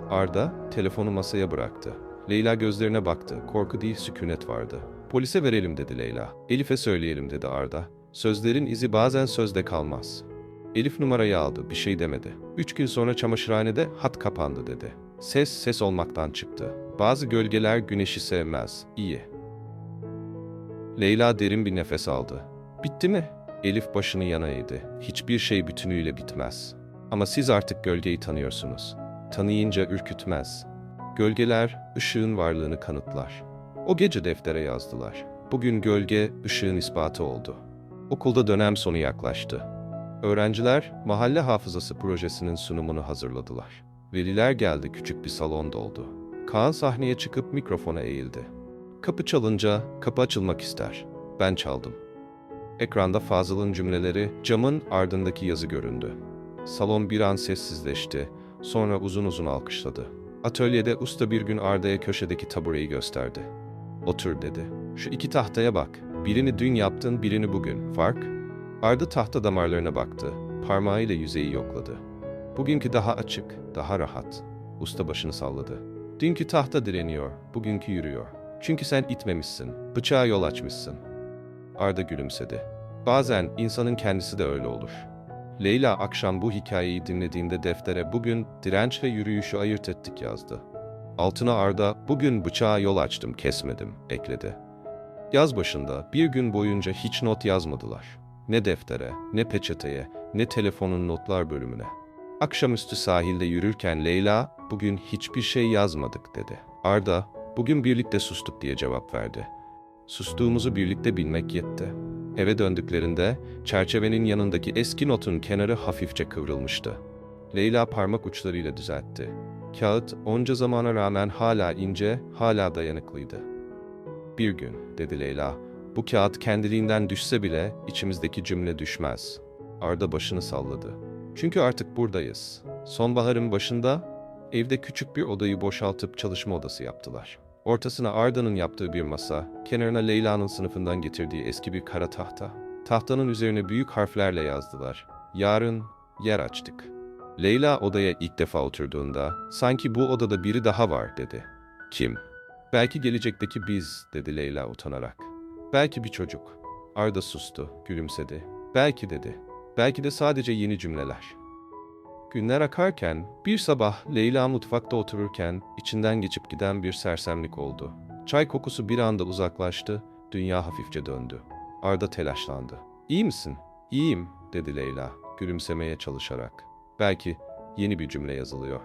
Arda telefonu masaya bıraktı. Leyla gözlerine baktı. Korku değil, sükunet vardı. Polise verelim dedi Leyla. Elif'e söyleyelim dedi Arda. Sözlerin izi bazen sözde kalmaz. Elif numarayı aldı, bir şey demedi. 3 gün sonra çamaşırhanede hat kapandı dedi. Ses olmaktan çıktı. Bazı gölgeler güneşi sevmez. İyi. Leyla derin bir nefes aldı. Bitti mi? Elif başını yana eğdi. Hiçbir şey bütünüyle bitmez. Ama siz artık gölgeyi tanıyorsunuz. Tanıyınca ürkütmez. Gölgeler ışığın varlığını kanıtlar. O gece deftere yazdılar. Bugün gölge ışığın ispatı oldu. Okulda dönem sonu yaklaştı. Öğrenciler mahalle hafızası projesinin sunumunu hazırladılar. Veliler geldi, küçük bir salon doldu. Kaan sahneye çıkıp mikrofona eğildi. Kapı çalınca kapı açılmak ister. Ben çaldım. Ekranda Fazıl'ın cümleleri, camın ardındaki yazı göründü. Salon bir an sessizleşti, sonra uzun uzun alkışladı. Atölyede usta bir gün Arda'ya köşedeki tabureyi gösterdi. Otur dedi. Şu iki tahtaya bak. Birini dün yaptın, birini bugün. Fark? Arda tahta damarlarına baktı. Parmağıyla yüzeyi yokladı. Bugünkü daha açık, daha rahat. Usta başını salladı. Dünkü tahta direniyor, bugünkü yürüyor. Çünkü sen itmemişsin, bıçağa yol açmışsın. Arda gülümsedi. Bazen insanın kendisi de öyle olur. Leyla akşam bu hikayeyi dinlediğinde deftere bugün direnç ve yürüyüşü ayırt ettik yazdı. Altına Arda bugün bıçağa yol açtım, kesmedim ekledi. Yaz başında bir gün boyunca hiç not yazmadılar. Ne deftere, ne peçeteye, ne telefonun notlar bölümüne. Akşamüstü sahilde yürürken Leyla bugün hiçbir şey yazmadık dedi. Arda bugün birlikte sustuk diye cevap verdi. Sustuğumuzu birlikte bilmek yetti. Eve döndüklerinde çerçevenin yanındaki eski notun kenarı hafifçe kıvrılmıştı. Leyla parmak uçlarıyla düzeltti. Kağıt onca zamana rağmen hala ince, hala dayanıklıydı. Bir gün, dedi Leyla, bu kağıt kendiliğinden düşse bile içimizdeki cümle düşmez. Arda başını salladı. Çünkü artık buradayız. Sonbaharın başında evde küçük bir odayı boşaltıp çalışma odası yaptılar. Ortasına Arda'nın yaptığı bir masa, kenarına Leyla'nın sınıfından getirdiği eski bir kara tahta. Tahtanın üzerine büyük harflerle yazdılar. Yarın yer açtık. Leyla odaya ilk defa oturduğunda, "Sanki bu odada biri daha var," dedi. "Kim?" "Belki gelecekteki biz," dedi Leyla utanarak. "Belki bir çocuk." Arda sustu, gülümsedi. "Belki," dedi. "Belki de sadece yeni cümleler." Günler akarken, bir sabah Leyla mutfakta otururken içinden geçip giden bir sersemlik oldu. Çay kokusu bir anda uzaklaştı, dünya hafifçe döndü. Arda telaşlandı. "İyi misin?" "İyiyim," dedi Leyla, gülümsemeye çalışarak. Belki yeni bir cümle yazılıyor.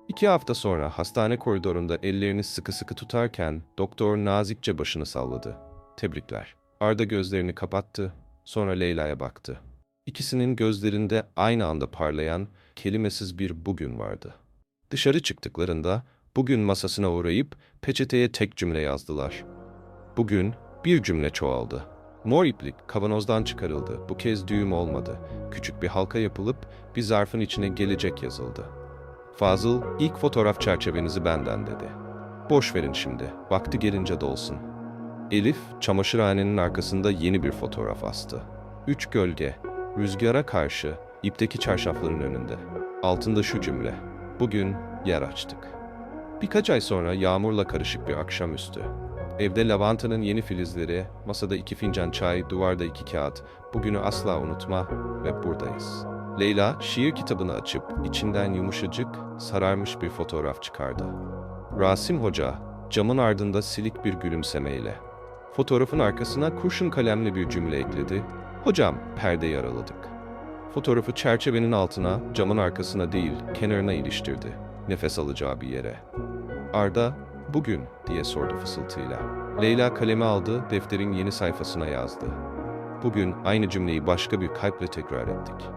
2 hafta sonra hastane koridorunda ellerini sıkı sıkı tutarken doktor nazikçe başını salladı. "Tebrikler." Arda gözlerini kapattı, sonra Leyla'ya baktı. İkisinin gözlerinde aynı anda parlayan, kelimesiz bir bugün vardı. Dışarı çıktıklarında bugün masasına uğrayıp peçeteye tek cümle yazdılar. Bugün bir cümle çoğaldı. Mor iplik kavanozdan çıkarıldı. Bu kez düğüm olmadı. Küçük bir halka yapılıp bir zarfın içine gelecek yazıldı. "Fazıl, ilk fotoğraf çerçevenizi benden," dedi. "Boş verin şimdi, vakti gelince dolsun." Elif, çamaşırhanenin arkasında yeni bir fotoğraf astı. 3 gölge, rüzgara karşı, ipteki çarşafların önünde. Altında şu cümle: "Bugün yer açtık." Birkaç ay sonra yağmurla karışık bir akşamüstü. Evde lavantanın yeni filizleri, masada 2 fincan çay, duvarda 2 kağıt. "Bugünü asla unutma ve buradayız." Leyla şiir kitabını açıp içinden yumuşacık, sararmış bir fotoğraf çıkardı. Rasim Hoca camın ardında silik bir gülümsemeyle. Fotoğrafın arkasına kurşun kalemli bir cümle ekledi. "Hocam, perdeyi araladık." Fotoğrafı çerçevenin altına, camın arkasına değil, kenarına iliştirdi. Nefes alacağı bir yere. "Arda, bugün," diye sordu fısıltıyla. Leyla kalemi aldı, defterin yeni sayfasına yazdı. "Bugün," aynı cümleyi başka bir kalple tekrar ettik.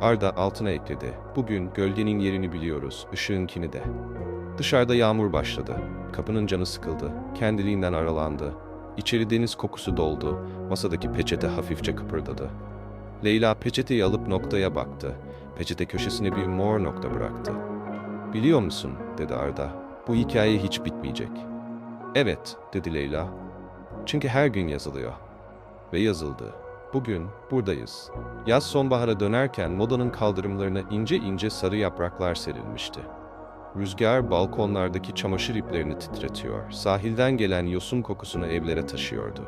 Arda altına ekledi. "Bugün gölgenin yerini biliyoruz, ışığınkini de." Dışarıda yağmur başladı. Kapının canı sıkıldı. Kendiliğinden aralandı. İçeri deniz kokusu doldu. Masadaki peçete hafifçe kıpırdadı. Leyla peçeteyi alıp noktaya baktı. Peçete köşesine bir mor nokta bıraktı. "Biliyor musun?" dedi Arda. "Bu hikaye hiç bitmeyecek." "Evet," dedi Leyla. "Çünkü her gün yazılıyor." Ve yazıldı. Bugün buradayız. Yaz sonbahara dönerken modanın kaldırımlarına ince ince sarı yapraklar serilmişti. Rüzgar balkonlardaki çamaşır iplerini titretiyor, sahilden gelen yosun kokusunu evlere taşıyordu.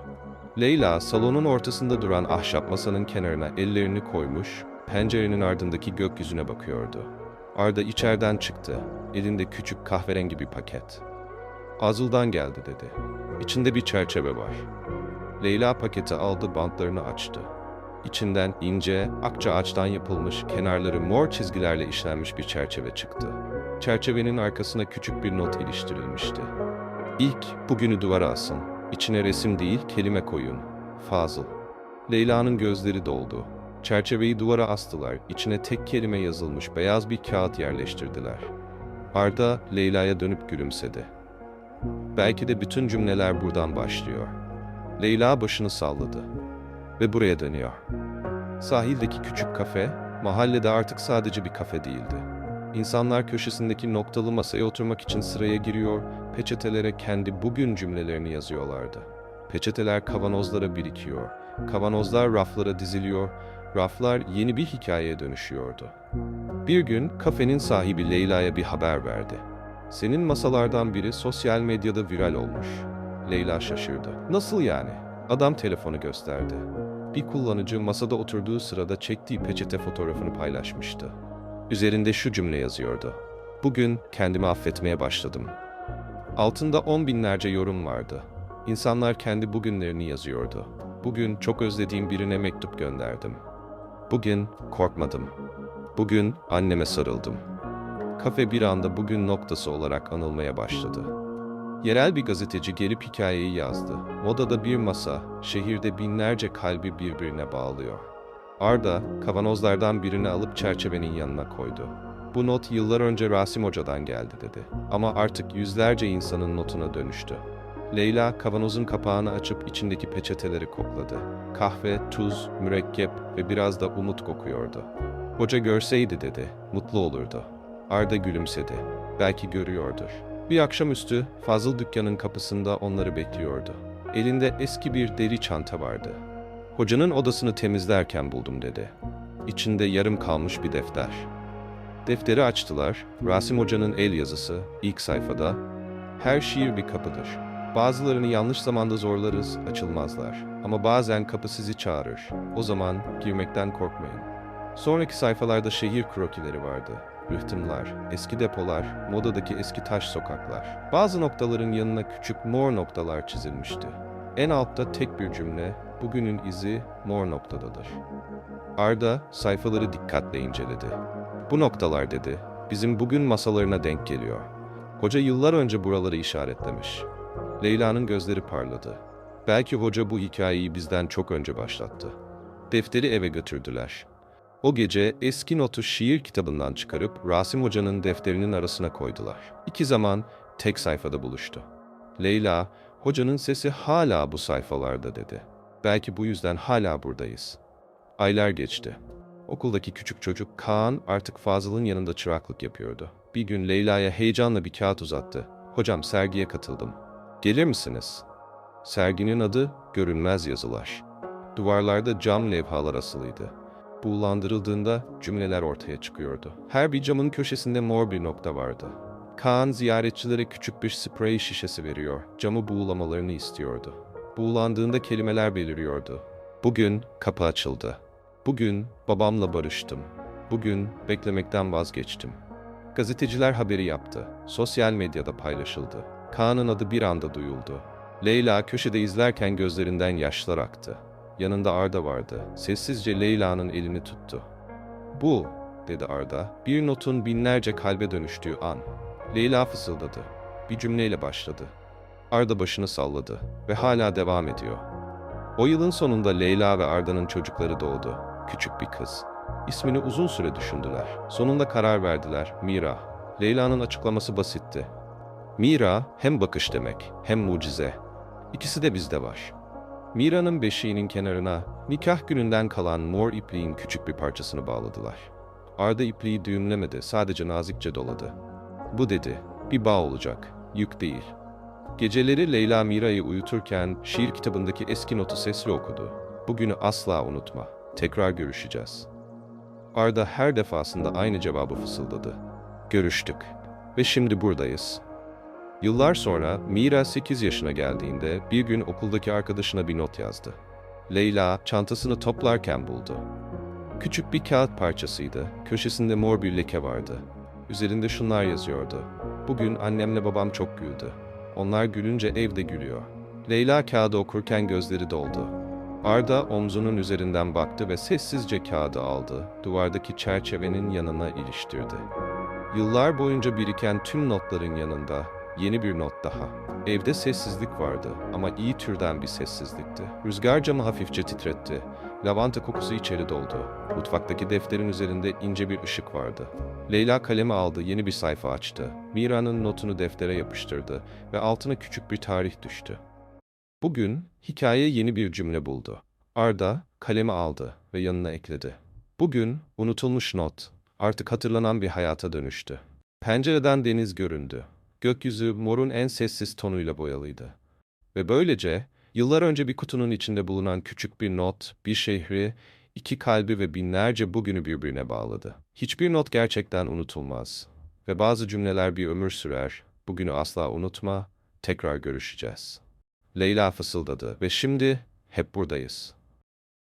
Leyla salonun ortasında duran ahşap masanın kenarına ellerini koymuş, pencerenin ardındaki gökyüzüne bakıyordu. Arda içeriden çıktı, elinde küçük kahverengi bir paket. "Azul'dan geldi," dedi. "İçinde bir çerçeve var." Leyla paketi aldı, bantlarını açtı. İçinden ince, akça ağaçtan yapılmış, kenarları mor çizgilerle işlenmiş bir çerçeve çıktı. Çerçevenin arkasına küçük bir not iliştirilmişti. "İlk bugünü duvara asın. İçine resim değil, kelime koyun. Fazıl." Leyla'nın gözleri doldu. Çerçeveyi duvara astılar, içine tek kelime yazılmış beyaz bir kağıt yerleştirdiler. Arda, Leyla'ya dönüp gülümsedi. "Belki de bütün cümleler buradan başlıyor." Leyla başını salladı. "Ve buraya dönüyor." Sahildeki küçük kafe, mahallede artık sadece bir kafe değildi. İnsanlar köşesindeki noktalı masaya oturmak için sıraya giriyor, peçetelere kendi bugün cümlelerini yazıyorlardı. Peçeteler kavanozlara birikiyor, kavanozlar raflara diziliyor, raflar yeni bir hikayeye dönüşüyordu. Bir gün kafenin sahibi Leyla'ya bir haber verdi. "Senin masalardan biri sosyal medyada viral olmuş." Leyla şaşırdı. "Nasıl yani?" Adam telefonu gösterdi. Bir kullanıcı masada oturduğu sırada çektiği peçete fotoğrafını paylaşmıştı. Üzerinde şu cümle yazıyordu: "Bugün kendimi affetmeye başladım." Altında 10 binlerce yorum vardı. İnsanlar kendi bugünlerini yazıyordu. "Bugün çok özlediğim birine mektup gönderdim." "Bugün korkmadım." "Bugün anneme sarıldım." Kafe bir anda bugün noktası olarak anılmaya başladı. Yerel bir gazeteci gelip hikayeyi yazdı. Modada bir masa, şehirde binlerce kalbi birbirine bağlıyor. Arda, kavanozlardan birini alıp çerçevenin yanına koydu. "Bu not yıllar önce Rasim Hoca'dan geldi," dedi. "Ama artık yüzlerce insanın notuna dönüştü." Leyla, kavanozun kapağını açıp içindeki peçeteleri kokladı. Kahve, tuz, mürekkep ve biraz da umut kokuyordu. "Hoca görseydi," dedi, "mutlu olurdu." Arda gülümsedi. "Belki görüyordur." Bir akşamüstü Fazıl dükkanın kapısında onları bekliyordu. Elinde eski bir deri çanta vardı. "Hocanın odasını temizlerken buldum," dedi. İçinde yarım kalmış bir defter. Defteri açtılar. Rasim Hoca'nın el yazısı ilk sayfada. Her şiir bir kapıdır. Bazılarını yanlış zamanda zorlarız, açılmazlar. Ama bazen kapı sizi çağırır. O zaman girmekten korkmayın. Sonraki sayfalarda şehir krokileri vardı. Rıhtımlar, eski depolar, modadaki eski taş sokaklar. Bazı noktaların yanına küçük mor noktalar çizilmişti. En altta tek bir cümle, bugünün izi mor noktadadır. Arda sayfaları dikkatle inceledi. Bu noktalar dedi, bizim bugün masalarına denk geliyor. Hoca yıllar önce buraları işaretlemiş. Leyla'nın gözleri parladı. Belki hoca bu hikayeyi bizden çok önce başlattı. Defteri eve götürdüler. O gece eski notu şiir kitabından çıkarıp Rasim Hoca'nın defterinin arasına koydular. İki zaman tek sayfada buluştu. Leyla, hocanın sesi hala bu sayfalarda dedi. Belki bu yüzden hala buradayız. Aylar geçti. Okuldaki küçük çocuk Kaan artık Fazıl'ın yanında çıraklık yapıyordu. Bir gün Leyla'ya heyecanla bir kağıt uzattı. Hocam sergiye katıldım. Gelir misiniz? Serginin adı Görünmez Yazılar. Duvarlarda cam levhalar asılıydı. Buğulandırıldığında cümleler ortaya çıkıyordu. Her bir camın köşesinde mor bir nokta vardı. Kaan ziyaretçilere küçük bir sprey şişesi veriyor, camı buğulamalarını istiyordu. Buğulandığında kelimeler beliriyordu. Bugün kapı açıldı. Bugün babamla barıştım. Bugün beklemekten vazgeçtim. Gazeteciler haberi yaptı. Sosyal medyada paylaşıldı. Kaan'ın adı bir anda duyuldu. Leyla köşede izlerken gözlerinden yaşlar aktı. Yanında Arda vardı. Sessizce Leyla'nın elini tuttu. Bu, dedi Arda, bir notun binlerce kalbe dönüştüğü an. Leyla fısıldadı. Bir cümleyle başladı. Arda başını salladı ve hala devam ediyor. O yılın sonunda Leyla ve Arda'nın çocukları doğdu. Küçük bir kız. İsmini uzun süre düşündüler. Sonunda karar verdiler. Mira. Leyla'nın açıklaması basitti. Mira hem bakış demek hem mucize. İkisi de bizde var. Mira'nın beşiğinin kenarına nikah gününden kalan mor ipliğin küçük bir parçasını bağladılar. Arda ipliği düğümlemedi, sadece nazikçe doladı. Bu dedi, bir bağ olacak, yük değil. Geceleri Leyla Mira'yı uyuturken şiir kitabındaki eski notu sesli okudu. Bugünü asla unutma, tekrar görüşeceğiz. Arda her defasında aynı cevabı fısıldadı. Görüştük ve şimdi buradayız. Yıllar sonra Mira 8 yaşına geldiğinde bir gün okuldaki arkadaşına bir not yazdı. Leyla çantasını toplarken buldu. Küçük bir kağıt parçasıydı. Köşesinde mor bir leke vardı. Üzerinde şunlar yazıyordu. Bugün annemle babam çok güldü. Onlar gülünce evde gülüyor. Leyla kağıdı okurken gözleri doldu. Arda omzunun üzerinden baktı ve sessizce kağıdı aldı. Duvardaki çerçevenin yanına iliştirdi. Yıllar boyunca biriken tüm notların yanında yeni bir not daha. Evde sessizlik vardı ama iyi türden bir sessizlikti. Rüzgar camı hafifçe titretti. Lavanta kokusu içeri doldu. Mutfaktaki defterin üzerinde ince bir ışık vardı. Leyla kalemi aldı, yeni bir sayfa açtı. Mira'nın notunu deftere yapıştırdı ve altına küçük bir tarih düştü. Bugün hikaye yeni bir cümle buldu. Arda kalemi aldı ve yanına ekledi. Bugün unutulmuş not artık hatırlanan bir hayata dönüştü. Pencereden deniz göründü. Gökyüzü morun en sessiz tonuyla boyalıydı. Ve böylece yıllar önce bir kutunun içinde bulunan küçük bir not, bir şehri, iki kalbi ve binlerce bugünü birbirine bağladı. Hiçbir not gerçekten unutulmaz. Ve bazı cümleler bir ömür sürer. Bugünü asla unutma, tekrar görüşeceğiz. Leyla fısıldadı ve şimdi hep buradayız.